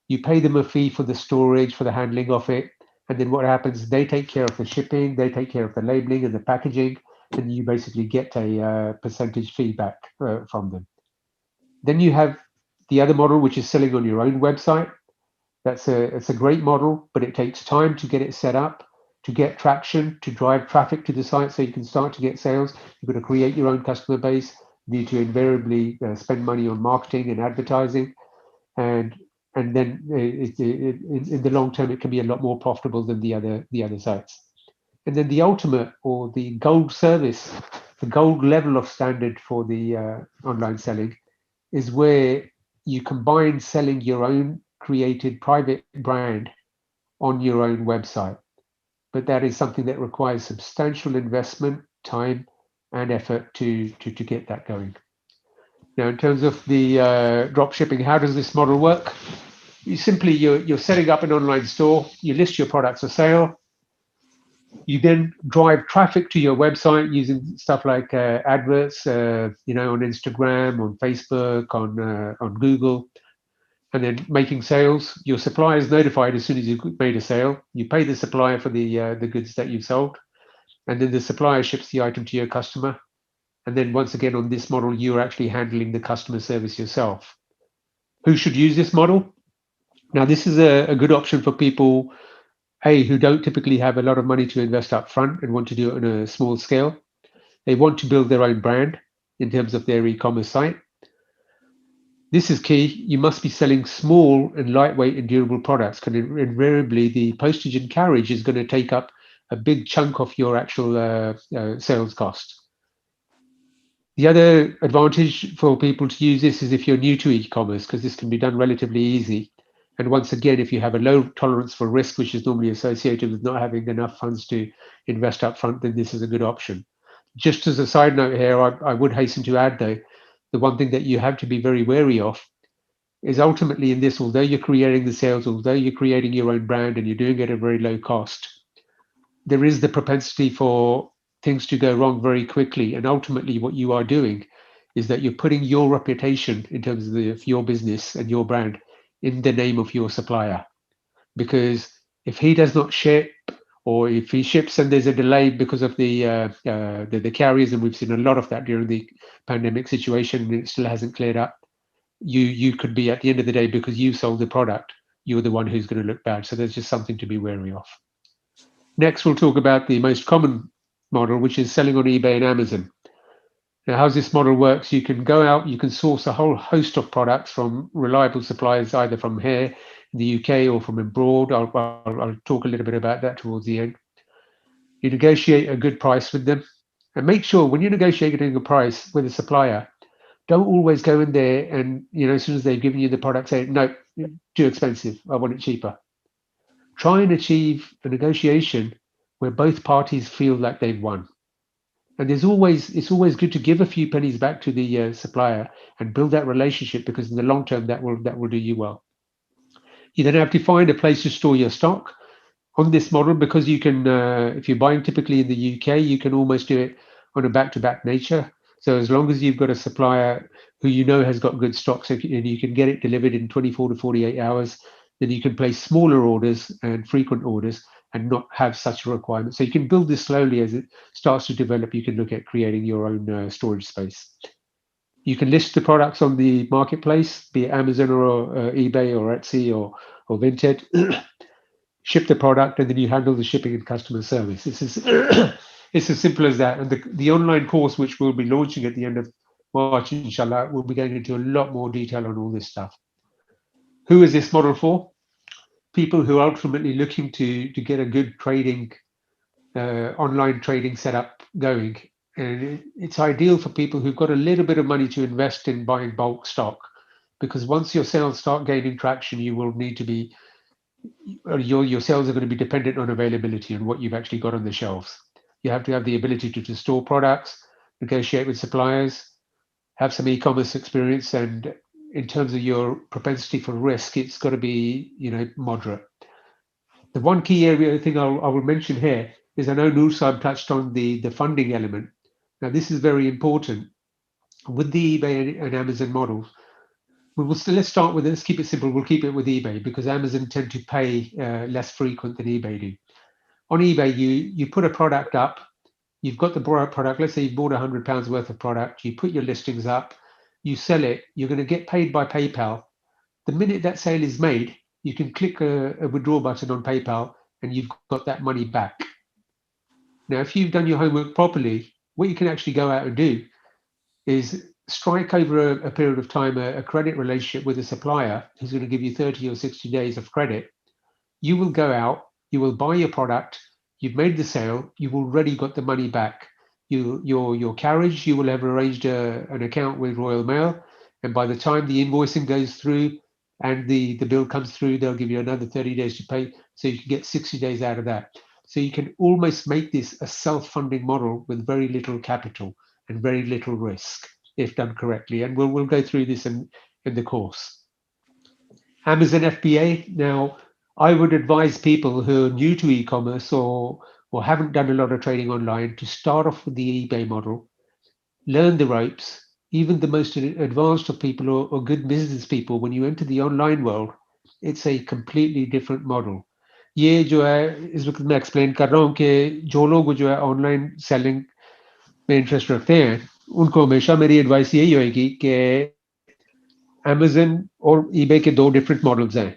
you pay them a fee for the storage, for the handling of it, and then what happens, they take care of the shipping, they take care of the labeling and the packaging, and you basically get a percentage fee back from them. Then you have the other model, which is selling on your own website. It's a great model, but it takes time to get it set up, to get traction, to drive traffic to the site so you can start to get sales. You've got to create your own customer base. You need to invariably spend money on marketing and advertising. And then in the long term, it can be a lot more profitable than the other sites. And then the ultimate, or the gold service, the gold level of standard for the online selling, is where you combine selling your own created private brand on your own website. But that is something that requires substantial investment, time, and effort to get that going. Now, in terms of the drop shipping, how does this model work? You're setting up an online store, you list your products for sale, you then drive traffic to your website using stuff like adverts, on Instagram, on Facebook, on Google, and then making sales. Your supplier is notified as soon as you've made a sale. You pay the supplier for the goods that you've sold, and then the supplier ships the item to your customer. And then once again, on this model, you're actually handling the customer service yourself. Who should use this model? Now, this is a good option for people, who don't typically have a lot of money to invest up front and want to do it on a small scale. They want to build their own brand in terms of their e-commerce site. This is key. You must be selling small and lightweight and durable products, because invariably the postage and carriage is going to take up a big chunk of your actual sales cost. The other advantage for people to use this is if you're new to e-commerce, because this can be done relatively easy. And once again, if you have a low tolerance for risk, which is normally associated with not having enough funds to invest up front, then this is a good option. Just as a side note here, I would hasten to add, though, the one thing that you have to be very wary of is ultimately in this, although you're creating the sales, although you're creating your own brand and you're doing it at a very low cost, there is the propensity for things to go wrong very quickly. And ultimately what you are doing is that you're putting your reputation in terms of your business and your brand in the name of your supplier. Because if he does not ship, or if he ships and there's a delay because of the carriers, and we've seen a lot of that during the pandemic situation, and it still hasn't cleared up, you could be, at the end of the day, because you sold the product, you're the one who's going to look bad. So there's just something to be wary of. Next, we'll talk about the most common model, which is selling on eBay and Amazon. Now, how this model works, you can go out, you can source a whole host of products from reliable suppliers, either from here in the UK or from abroad. I'll talk a little bit about that towards the end. You negotiate a good price with them, and make sure when you're negotiating a price with a supplier, don't always go in there and, as soon as they've given you the product, say, no, too expensive, I want it cheaper. Try and achieve a negotiation where both parties feel like they've won. And it's always good to give a few pennies back to the supplier and build that relationship, because in the long term that will do you well. You then have to find a place to store your stock on this model, because you can, if you're buying typically in the UK, you can almost do it on a back-to-back nature. So as long as you've got a supplier who has got good stocks, and you can get it delivered in 24 to 48 hours, then you can place smaller orders and frequent orders and not have such a requirement. So you can build this slowly. As it starts to develop, you can look at creating your own storage space. You can list the products on the marketplace, be it Amazon or eBay or Etsy or Vinted. Ship the product, and then you handle the shipping and customer service. It's as simple as that. And the online course, which we'll be launching at the end of March, inshallah, we'll be going into a lot more detail on all this stuff. Who is this model for? People who are ultimately looking to get a good trading, online trading setup going. And it's ideal for people who've got a little bit of money to invest in buying bulk stock, because once your sales start gaining traction, you will need to be, your sales are going to be dependent on availability and what you've actually got on the shelves. You have to have the ability to store products, negotiate with suppliers, have some e-commerce experience, and in terms of your propensity for risk, it's got to be, moderate. The one key area thing I will mention here is I know Noor Saab touched on the funding element. Now, this is very important. With the eBay and Amazon models, let's start with, let's keep it simple. We'll keep it with eBay because Amazon tend to pay less frequent than eBay do. On eBay, you put a product up, you've got the product, let's say you bought £100 worth of product, you put your listings up, you sell it, you're going to get paid by PayPal. The minute that sale is made, you can click a withdraw button on PayPal and you've got that money back. Now, if you've done your homework properly, what you can actually go out and do is strike over a period of time a credit relationship with a supplier who's going to give you 30 or 60 days of credit. You will go out, you will buy your product, you've made the sale, you've already got the money back. Your carriage, you will have arranged an account with Royal Mail, and by the time the invoicing goes through and the bill comes through, they'll give you another 30 days to pay, so you can get 60 days out of that. So you can almost make this a self-funding model with very little capital and very little risk if done correctly. And we'll go through this in the course. Amazon FBA. Now, I would advise people who are new to e-commerce or haven't done a lot of trading online to start off with the eBay model, learn the ropes. Even the most advanced of people or good business people, when you enter the online world, it's a completely different model. ये जो है इस वक्त मैं explain कर रहा हूँ कि जो लोग जो है ऑनलाइन सेलिंग में इंटरेस्ट रखते हैं उनको हमेशा मेरी एडवाइस यही होगी कि अमेजन और ईबे के दो डिफरेंट मॉडल्स हैं.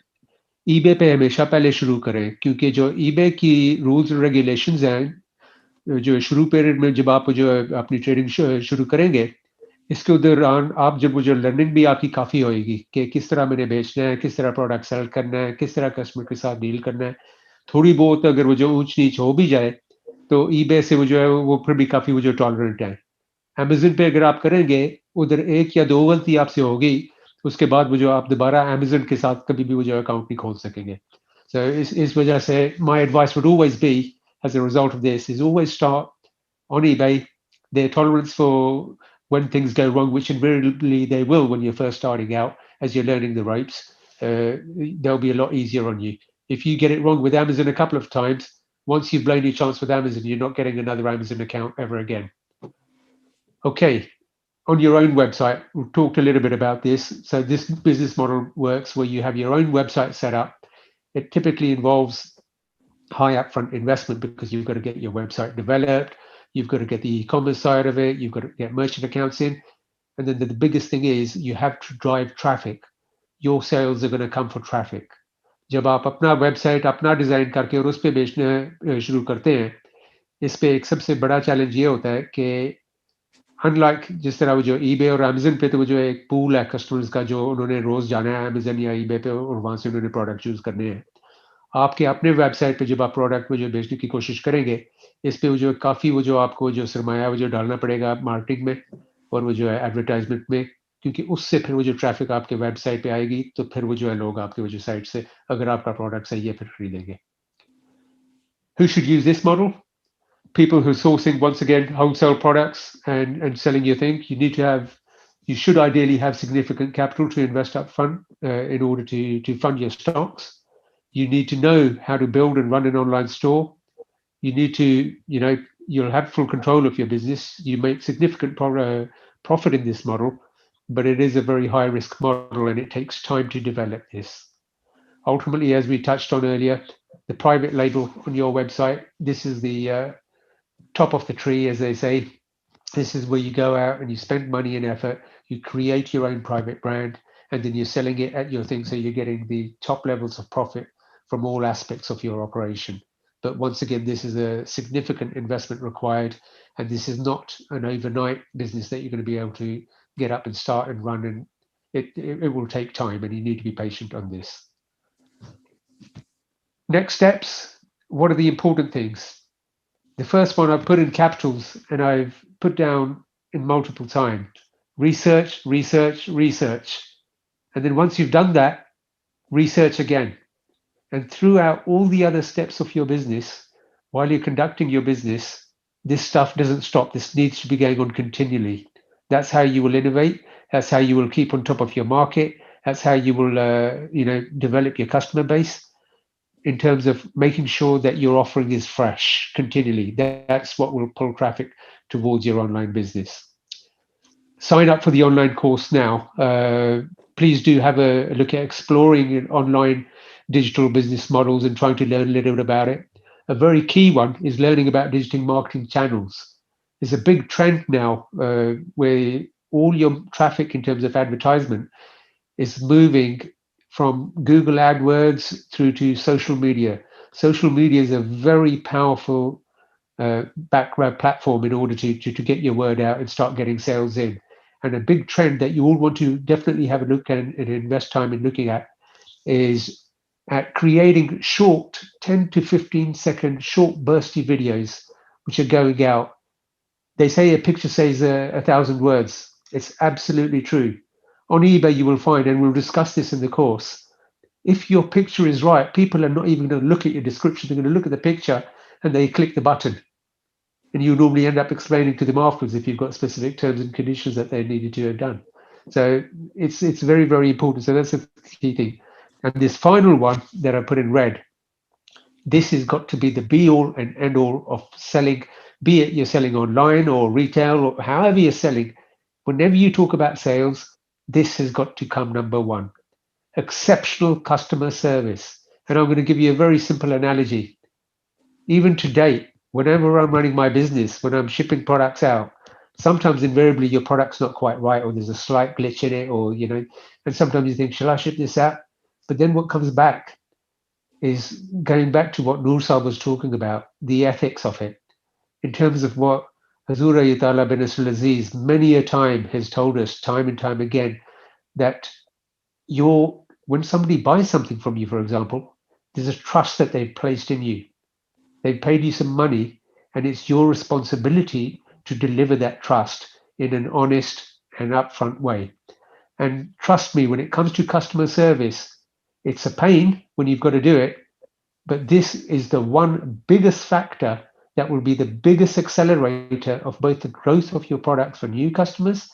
ईबे पे हमेशा पहले शुरू करें क्योंकि जो ईबे की रूल्स और रेगुलेशंस हैं जो शुरू पीरियड में जब आप जो अपनी ट्रेडिंग शुरू करेंगे इसके दौरान आप जब जो लर्निंग भी आपकी काफ़ी होएगी कि किस तरह मैंने बेचना है, किस तरह प्रोडक्ट सेल करना है, किस तरह कस्टमर के साथ डील करना है. थोड़ी बहुत अगर वो जो ऊंच नीच हो भी जाए तो ईबे से वो जो है वो फिर भी काफ़ी वो जो टॉलरेंट है. अमेजन पे अगर आप करेंगे उधर एक या दो गलती आपसे होगी उसके बाद वो जो आप दोबारा अमेजन के साथ कभी भी वो जो अकाउंट नहीं खोल सकेंगे. So इस वजह से my advice would always be as a result of this is always start on eBay. Their tolerance for when things go wrong, which invariably they will when you're first starting out, as you're learning the ropes, they'll be a lot easier on you. If you get it wrong with Amazon a couple of times, once you've blown your chance with Amazon, you're not getting another Amazon account ever again. Okay, on your own website, we've talked a little bit about this. So this business model works where you have your own website set up. It typically involves high upfront investment because you've got to get your website developed, you've got to get the e-commerce side of it, you've got to get merchant accounts in, and then the biggest thing is you have to drive traffic. Your sales are going to come for traffic. जब आप अपना website अपना design करके और उस पे बेचना शुरू करते हैं, इस पे एक सबसे बड़ा चैलेंज ये होता है कि अनलाइक जिस तरह वो जो ईबे और अमेजन पे तो वो जो एक पूल है कस्टमर्स का जो उन्होंने रोज जाना है अमेजन या ईबे पे और वहां से उन्होंने प्रोडक्ट चूज करने हैं. आपके अपने वेबसाइट पे जब आप प्रोडक्ट वो जो बेचने की कोशिश करेंगे इस पे वो जो काफ़ी वो जो आपको जो सरमाया वो जो डालना पड़ेगा मार्केटिंग में और वो जो है एडवर्टाइजमेंट में क्योंकि उससे फिर वो जो ट्रैफिक आपके वेबसाइट पे आएगी तो फिर वो जो है लोग आपके वो जो साइट से अगर आपका प्रोडक्ट सही है फिर खरीदेंगे. Who should use this model? People who are sourcing once again wholesale products and selling your thing. You should ideally have significant capital to invest up front in order to fund your stocks. You need to know how to build and run an online store. You need to, you'll have full control of your business. You make significant profit in this model, but it is a very high risk model and it takes time to develop this. Ultimately, as we touched on earlier, the private label on your website, this is the top of the tree, as they say. This is where you go out and you spend money and effort, you create your own private brand, and then you're selling it at your thing. So you're getting the top levels of profit from all aspects of your operation. But once again, this is a significant investment required, and this is not an overnight business that you're going to be able to get up and start and run. And it will take time, and you need to be patient on this. Next steps, what are the important things? The first one I've put in capitals and I've put down in multiple times. Research, research, research. And then once you've done that, research again. And throughout all the other steps of your business, while you're conducting your business, this stuff doesn't stop. This needs to be going on continually. That's how you will innovate. That's how you will keep on top of your market. That's how you will, develop your customer base in terms of making sure that your offering is fresh continually. That's what will pull traffic towards your online business. Sign up for the online course now. Please do have a look at exploring online digital business models and trying to learn a little bit about it. A very key one is learning about digital marketing channels. There's a big trend now where all your traffic in terms of advertisement is moving from Google AdWords through to social media. Social media is a very powerful background platform in order to get your word out and start getting sales in. And a big trend that you all want to definitely have a look at and invest time in looking at is at creating short 10 to 15 second short bursty videos which are going out. They say a picture says 1,000 words. It's absolutely true. On eBay, you will find, and we'll discuss this in the course, if your picture is right, people are not even going to look at your description. They're going to look at the picture and they click the button. And you normally end up explaining to them afterwards if you've got specific terms and conditions that they needed to have done. So it's very, very important. So that's a key thing. And this final one that I put in red, this has got to be the be all and end all of selling, be it you're selling online or retail or however you're selling. Whenever you talk about sales, this has got to come number one. Exceptional customer service. And I'm going to give you a very simple analogy. Even to date, whenever I'm running my business, when I'm shipping products out, sometimes invariably your product's not quite right, or there's a slight glitch in it, or, and sometimes you think, shall I ship this out? But then what comes back is going back to what Noor was talking about, the ethics of it, in terms of what Hazur Ayatollah bin Aziz many a time has told us time and time again, that when somebody buys something from you, for example, there's a trust that they've placed in you. They've paid you some money, and it's your responsibility to deliver that trust in an honest and upfront way. And trust me, when it comes to customer service, it's a pain when you've got to do it, but this is the one biggest factor that will be the biggest accelerator of both the growth of your products for new customers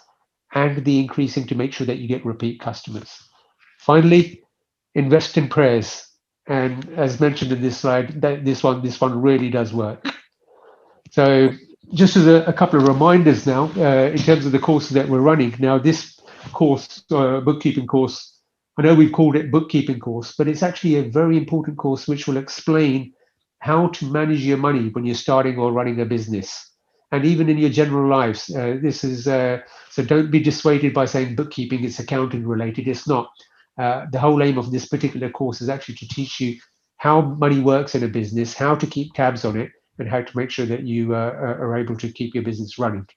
and the increasing to make sure that you get repeat customers. Finally, invest in prayers. And as mentioned in this slide, this one really does work. So just as a couple of reminders now, in terms of the courses that we're running. Now, this course, bookkeeping course, I know we've called it Bookkeeping Course, but it's actually a very important course which will explain how to manage your money when you're starting or running a business. And even in your general lives, so don't be dissuaded by saying bookkeeping is accounting related. It's not. The whole aim of this particular course is actually to teach you how money works in a business, how to keep tabs on it, and how to make sure that you are able to keep your business running.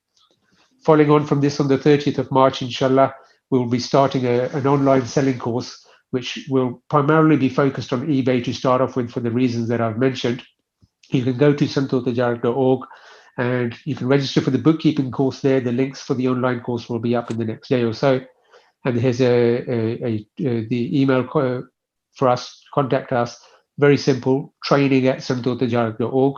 Following on from this, on the 30th of March, inshallah, we'll be starting an online selling course, which will primarily be focused on eBay to start off with for the reasons that I've mentioned. You can go to sanatotijarat.org and you can register for the bookkeeping course there. The links for the online course will be up in the next day or so. And here's the email for us, contact us, very simple, training@sanatotijarat.org.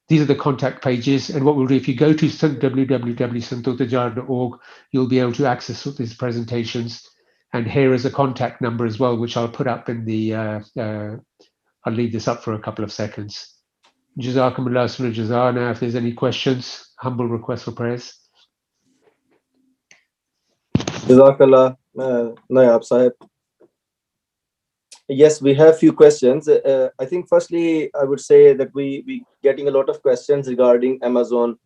These are the contact pages. And what we'll do, if you go to www.sanatotijarat.org, you'll be able to access these presentations. And here is a contact number as well, which I'll put up in the, I'll leave this up for a couple of seconds. Jazakumullah sunna jazaa. Now, if there's any questions, humble request for prayers. Jazakallah, Nayab Sahib. Yes, we have few questions. I think firstly, I would say that we getting a lot of questions regarding Amazon.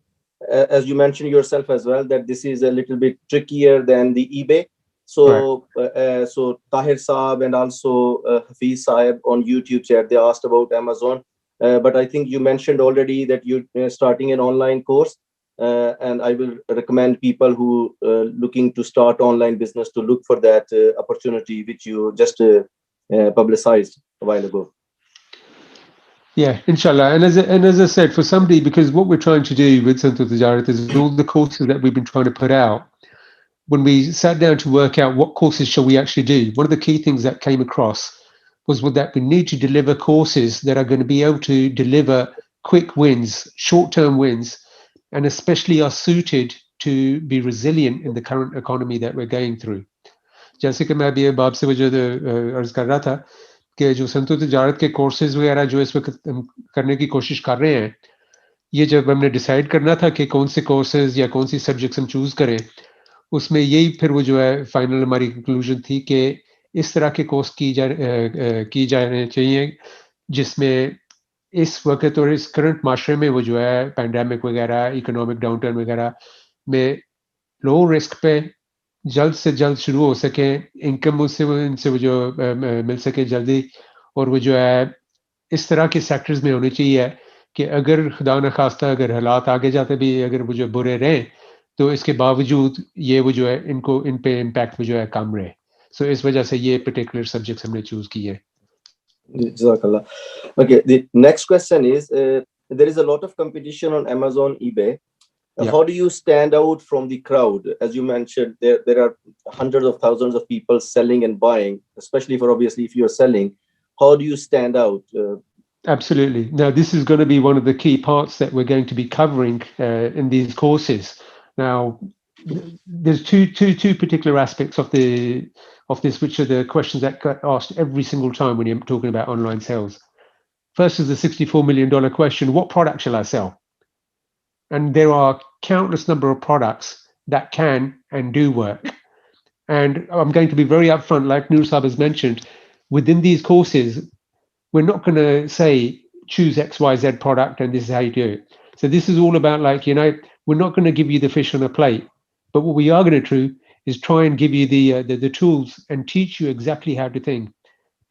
As you mentioned yourself as well, that this is a little bit trickier than the eBay. So, right. So Tahir Saab and also Hafiz Saab on YouTube chat, they asked about Amazon. But I think you mentioned already that you're starting an online course. And I will recommend people who looking to start online business to look for that opportunity which you just publicized a while ago. Yeah, inshallah. And as I said, for somebody, because what we're trying to do with Sanato Tijarat is all the courses that we've been trying to put out. When we sat down to work out what courses shall we actually do, one of the key things that came across was that we need to deliver courses that are going to be able to deliver quick wins, short-term wins, and especially are suited to be resilient in the current economy that we're going through. जैसे कि मैं अभी ये बाप से वजह अर्ज कर रहा था कि जो सनतो तिजारत के कोर्सेज वगैरह जो इस वक्त हम करने की कोशिश कर रहे हैं, ये जब हमने डिसाइड करना था कि कौन से कोर्सेज या कौन सी सब्जेक्ट्स हम चूज करें, उसमें यही फिर वो जो है फाइनल हमारी कंक्लूजन थी कि इस तरह के कोर्स की जाने चाहिए जिसमें इस वक्त और इस करंट माशरे में वो जो है पैंडेमिक वगैरह, इकोनॉमिक डाउनटर्न वगैरह में लो रिस्क पे जल्द से जल्द शुरू हो सके, इनकम उससे इनसे वो जो मिल सके जल्दी, और वो जो है इस तरह के सेक्टर्स में होनी चाहिए कि अगर खुदा न खास्ता अगर हालात आगे जाते भी अगर वो जो बुरे रहें तो इसके बावजूद ये वो जो है इनको इन पे इम्पैक्ट वो जो है कम रहे. सो इस वजह से ये पर्टिकुलर सब्जेक्ट्स हमने चूज किए. Jazakallah. Okay, the next question is, there is a lot of competition on Amazon, eBay. Yeah. How do you stand out from the crowd? As you mentioned, there are hundreds of thousands of people selling and buying, especially for obviously if you're selling. How do you stand out? Absolutely. Now, this is going to be one of the key parts that we're going to be covering in these courses. Now, there's two particular aspects of this, which are the questions that get asked every single time when you're talking about online sales. First is the $64 million question: what product shall I sell? And there are countless number of products that can and do work. And I'm going to be very upfront, like Noor Sahib has mentioned, within these courses, we're not going to say choose XYZ product and this is how you do it. So this is all about, like, you know, we're not going to give you the fish on a plate, but what we are going to do is try and give you the tools and teach you exactly how to think.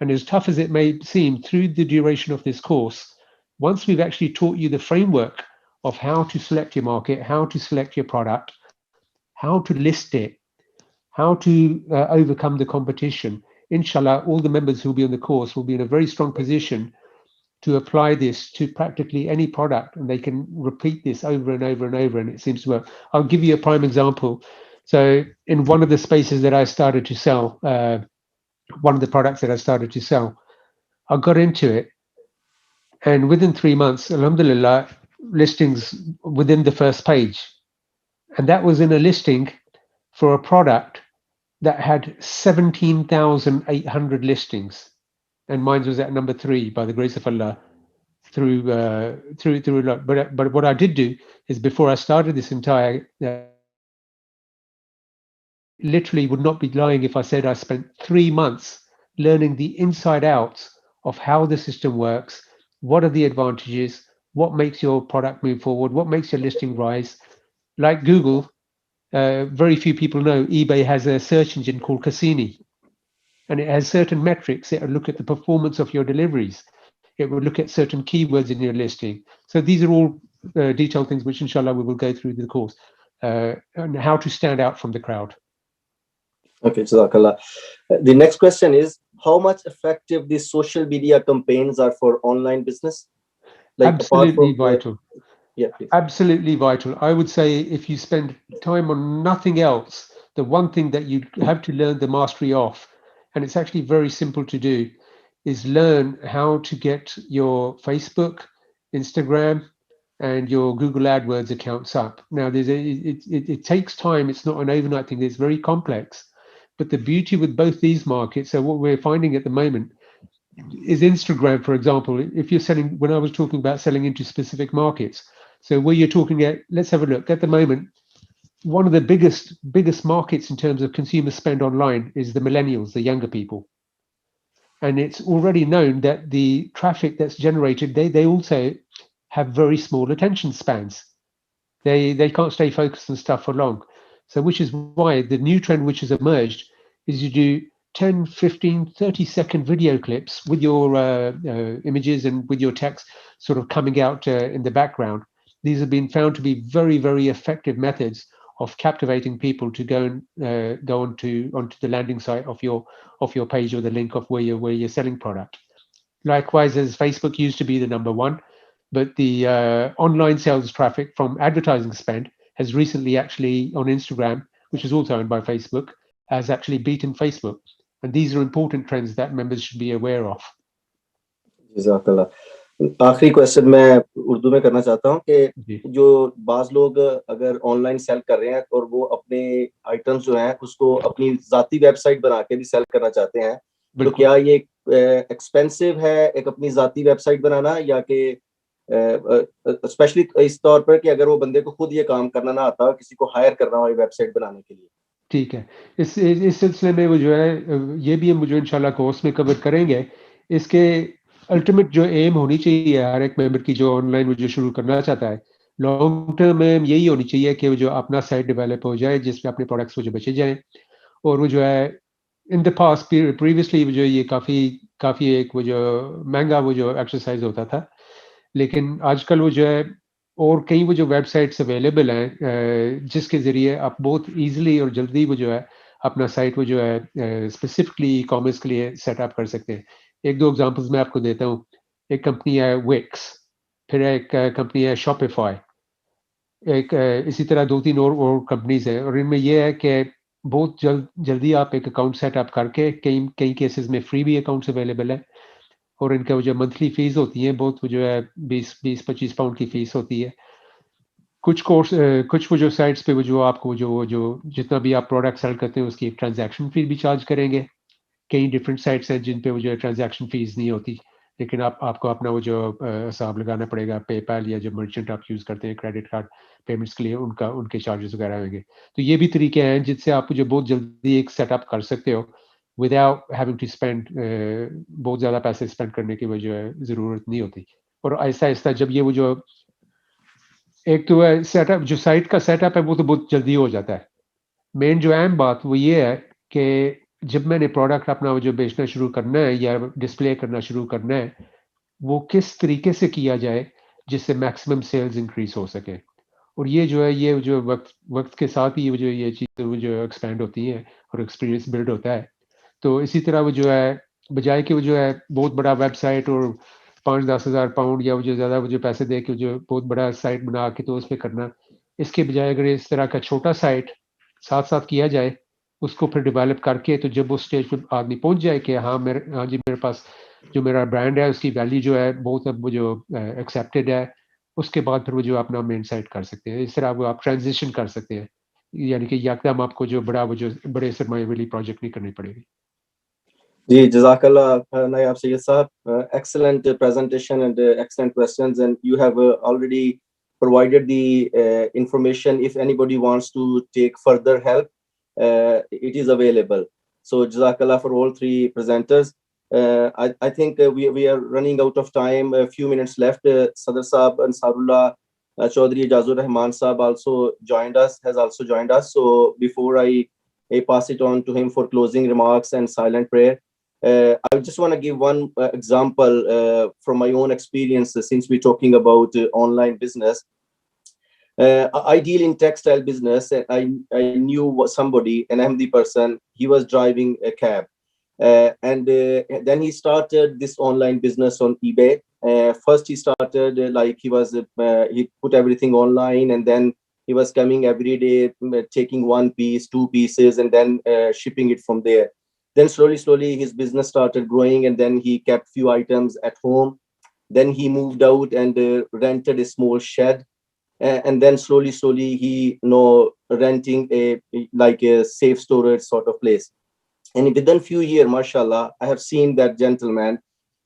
And as tough as it may seem, through the duration of this course, once we've actually taught you the framework of how to select your market, how to select your product, how to list it, how to overcome the competition, inshallah, all the members who will be on the course will be in a very strong position to apply this to practically any product, and they can repeat this over and over and over, and it seems to work. I'll give you a prime example. So in one of the spaces that I started to sell, one of the products that I started to sell, I got into it, and within 3 months, alhamdulillah, listings within the first page. And that was in a listing for a product that had 17,800 listings, and mine was at number 3 by the grace of Allah. Through a lot. But what I did do is, before I started this entire, literally would not be lying if I said I spent 3 months learning the inside out of how the system works, what are the advantages, what makes your product move forward, what makes your listing rise. Like Google, very few people know eBay has a search engine called Cassini, and it has certain metrics. It will look at the performance of your deliveries. It will look at certain keywords in your listing. So these are all detailed things which, inshallah, we will go through the course, and how to stand out from the crowd. Okay, Jazakallah. The next question is, how much effective these social media campaigns are for online business? Like, absolutely vital. Yeah, please. Absolutely vital. I would say if you spend time on nothing else, the one thing that you have to learn the mastery of, and it's actually very simple to do, is learn how to get your Facebook, Instagram, and your Google AdWords accounts up. Now, it takes time. It's not an overnight thing. It's very complex. But the beauty with both these markets, so what we're finding at the moment is Instagram, for example, if you're selling, when I was talking about selling into specific markets, so where you're talking at, let's have a look. At the moment, one of the biggest markets in terms of consumer spend online is the millennials, the younger people. And it's already known that the traffic that's generated, they also have very small attention spans. They can't stay focused on stuff for long. So which is why the new trend which has emerged is you do 10, 15, 30-second video clips with your images and with your text sort of coming out in the background. These have been found to be very, very effective methods of captivating people to go onto the landing site of your page, or the link of where you're selling product. Likewise, as Facebook used to be the number one, but the online sales traffic from advertising spend has recently actually on Instagram, which is also owned by Facebook, has actually beaten Facebook. And these are important trends that members should be aware of. Jazakallah. आखिरी question मैं उर्दू में करना चाहता हूँ कि जी जो बाज लोग अगर ऑनलाइन सेल कर रहे हैं और वो अपने आइटम्स जो हैं उसको अपनी जाती वेबसाइट बना के भी सेल करना चाहते हैं, तो बिल्कुल क्या ये एक्सपेंसिव है एक अपनी जाती वेबसाइट बनाना, या कि स्पेशली इस तौर पर कि अगर वो बंदे को खुद ये काम करना ना आता, किसी को हायर करना हो वेबसाइट बनाने के लिए? ठीक है। इस सिलसिले में वो जो है ये भी हम जो इंशाल्लाह कोर्स में कवर करेंगे। इसके अल्टीमेट जो एम होनी चाहिए हर एक मेंबर की जो ऑनलाइन वो जो शुरू करना चाहता है, लॉन्ग टर्म में यही होनी चाहिए कि वो जो अपना साइट डेवलप हो जाए जिसमें अपने प्रोडक्ट्स वो जो बेचे जाएं। और वो जो है इन द पास्ट प्रीवियसली जो ये काफ़ी एक वो जो महंगा वो जो एक्सरसाइज होता था, लेकिन आजकल वो जो है और कई वो जो वेबसाइट्स अवेलेबल हैं जिसके ज़रिए आप बहुत ईजिली और जल्दी वो जो है अपना साइट वो जो है स्पेसिफिकली ई कॉमर्स के लिए सेटअप कर सकते हैं। एक दो एग्जांपल्स मैं आपको देता हूँ। एक कंपनी है विक्स, फिर एक कंपनी है शॉपिफाई, एक इसी तरह दो तीन और कंपनीज हैं, और इनमें ये है कि बहुत जल्दी आप एक अकाउंट सेटअप करके कई कई केसेस में फ्री भी अकाउंट्स अवेलेबल है, और इनका वो जो मंथली फीस होती है बहुत वो जो है 20-25 पाउंड की फीस होती है। कुछ वो जो साइट्स पे वो जो आपको वो जो जितना भी आप प्रोडक्ट सेल करते हैं उसकी एक ट्रांजैक्शन फी भी चार्ज करेंगे। कई डिफरेंट साइट्स हैं जिन पे वो जो है ट्रांजैक्शन फीस नहीं होती, लेकिन आपको अपना वो जो हिसाब लगाना पड़ेगा। पेपैल या जो मर्चेंट आप यूज़ करते हैं क्रेडिट कार्ड पेमेंट्स के लिए, उनके चार्जेस वगैरह होंगे। तो ये भी तरीके हैं जिससे आप जो बहुत जल्दी एक सेटअप कर सकते हो विदाउट हैविंग टू स्पेंड, बहुत ज़्यादा पैसे स्पेंड करने की वो जो है ज़रूरत नहीं होती। और आहिस्ता आहिस्ता जब ये वो जो एक तो है सेटअप, जो साइट का सेटअप है वो तो बहुत जल्दी हो जाता है। मेन जो अहम बात वो ये है कि जब मैंने प्रोडक्ट अपना वो जो बेचना शुरू करना है या डिस्प्ले करना शुरू करना है, वो किस तरीके से किया जाए जिससे मैक्सिमम सेल्स इंक्रीज हो सके। और ये जो है ये जो वक्त के साथ ही वो जो ये चीज़ें वो जो एक्सपेंड होती हैं और एक्सपीरियंस बिल्ड होता है। तो इसी तरह वो जो है बजाय कि वो जो है बहुत बड़ा वेबसाइट और 5-10 हज़ार पाउंड या वो जो ज़्यादा वो जो पैसे दे के जो बहुत बड़ा साइट बना के तो उस पर करना, इसके बजाय अगर इस तरह का छोटा साइट साथ साथ किया जाए, उसको फिर डेवलप करके, तो जब उस स्टेज पर आदमी पहुंच जाए कि हाँ जी मेरे पास जो मेरा ब्रांड है उसकी वैल्यू जो है बहुत अब वो जो एक्सेप्टेड है, उसके बाद फिर वो जो अपना मेन साइट कर सकते हैं। इस तरह वो आप ट्रांजिशन कर सकते हैं, यानी कि यकदम आपको जो बड़े सरमाए वाली प्रोजेक्ट नहीं करनी पड़ेगी। जी, Jazakallah, Nayab Sayyid Sahab. Excellent presentation and excellent questions, and you have already provided the information. If anybody wants to take further help, it is available. So Jazakallah for all three presenters. I think we are running out of time. A few minutes left. Sadr Saab Ansarullah, Choudry Jazur Rahman Saab has also joined us. So before I pass it on to him for closing remarks and silent prayer, I just want to give one example from my own experience, since we're talking about online business. I deal in textile business, and I knew somebody, an MD person. He was driving a cab, and then he started this online business on eBay. First, he started like he put everything online, and then he was coming every day, taking one piece, two pieces, and then shipping it from there. Then slowly his business started growing, and then he kept few items at home. Then he moved out and rented a small shed, and then slowly he renting a like a safe storage sort of place. And within few years, mashallah, I have seen that gentleman.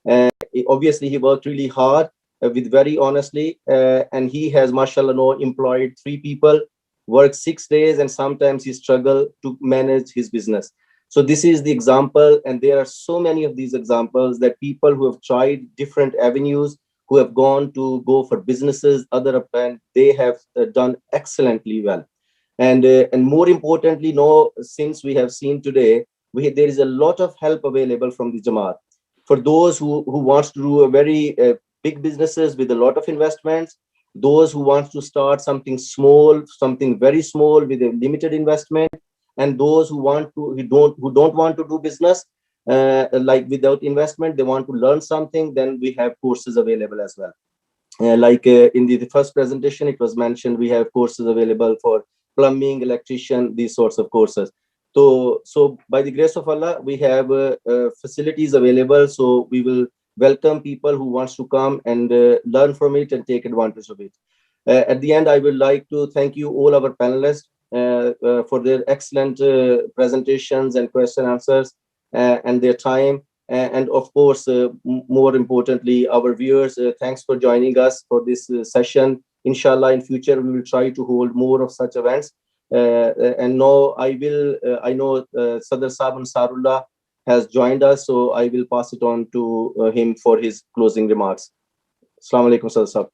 Obviously, he worked really hard with very honestly, and he has, mashallah, employed 3 people, worked 6 days, and sometimes he struggled to manage his business. So this is the example, and there are so many of these examples that people who have tried different avenues, who have go for businesses, and they have done excellently well. And more importantly, since we have seen today, there is a lot of help available from the Jamaat for those who wants to do a very big businesses with a lot of investments, those who wants to start something small, something very small with a limited investment, and those who don't want to do business like without investment, they want to learn something, then we have courses available as well. In the first presentation, it was mentioned we have courses available for plumbing, electrician, these sorts of courses. So by the grace of Allah, we have facilities available. So we will welcome people who wants to come and learn from it and take advantage of it. At the end, I would like to thank you all our panelists for their excellent presentations and question answers and their time. And of course, more importantly, our viewers, thanks for joining us for this session. Inshallah, in future, we will try to hold more of such events. And now I know Sadr Saab Ansarullah has joined us, so I will pass it on to him for his closing remarks. Assalamu alaikum, Sadr Saab.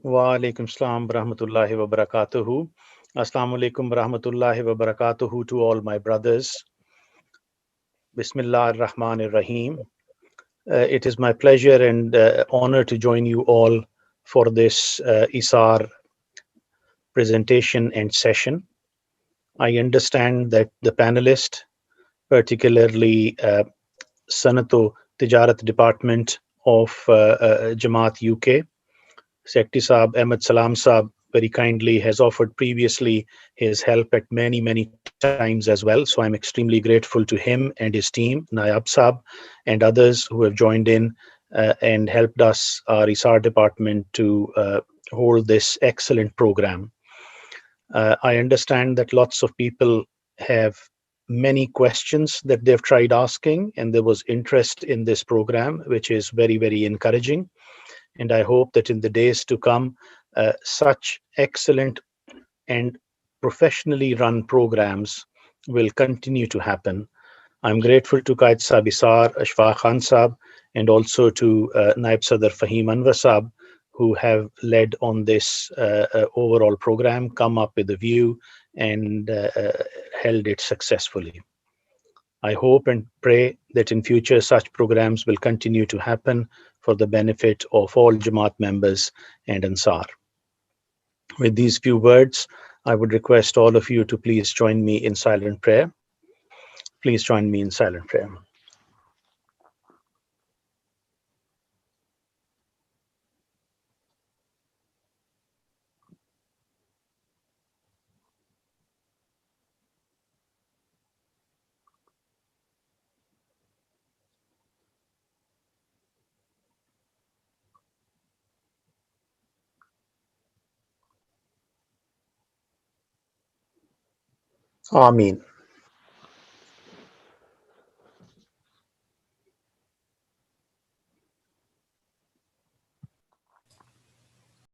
Wa alaikum salam rahmatullahi wa barakatuhu. Assalamu alaikum rahmatullahi wa barakatuhu to all my brothers. Bismillah ar-Rahman ar-Rahim. It is my pleasure and honor to join you all for this Isa'ar presentation and session. I understand that the panelists, particularly Sanato Tijarat Department of Jamaat UK, Secretary Saab Ahmad Salam Saab very kindly has offered previously his help at many times as well. So I'm extremely grateful to him and his team, Nayab Saab and others who have joined in and helped us, our Isa'ar department, to hold this excellent program. I understand that lots of people have many questions that they've tried asking, and there was interest in this program, which is very encouraging. And I hope that in the days to come, such excellent and professionally run programs will continue to happen. I'm grateful to Qiadat Isaar, Ashfaq Khan Saab, and also to Naib Sadr Fahim Anwar Saab, who have led on this overall program, come up with a view, and held it successfully. I hope and pray that in future such programs will continue to happen for the benefit of all Jamaat members and Ansar. With these few words, I would request all of you to please join me in silent prayer. Please join me in silent prayer. Ameen.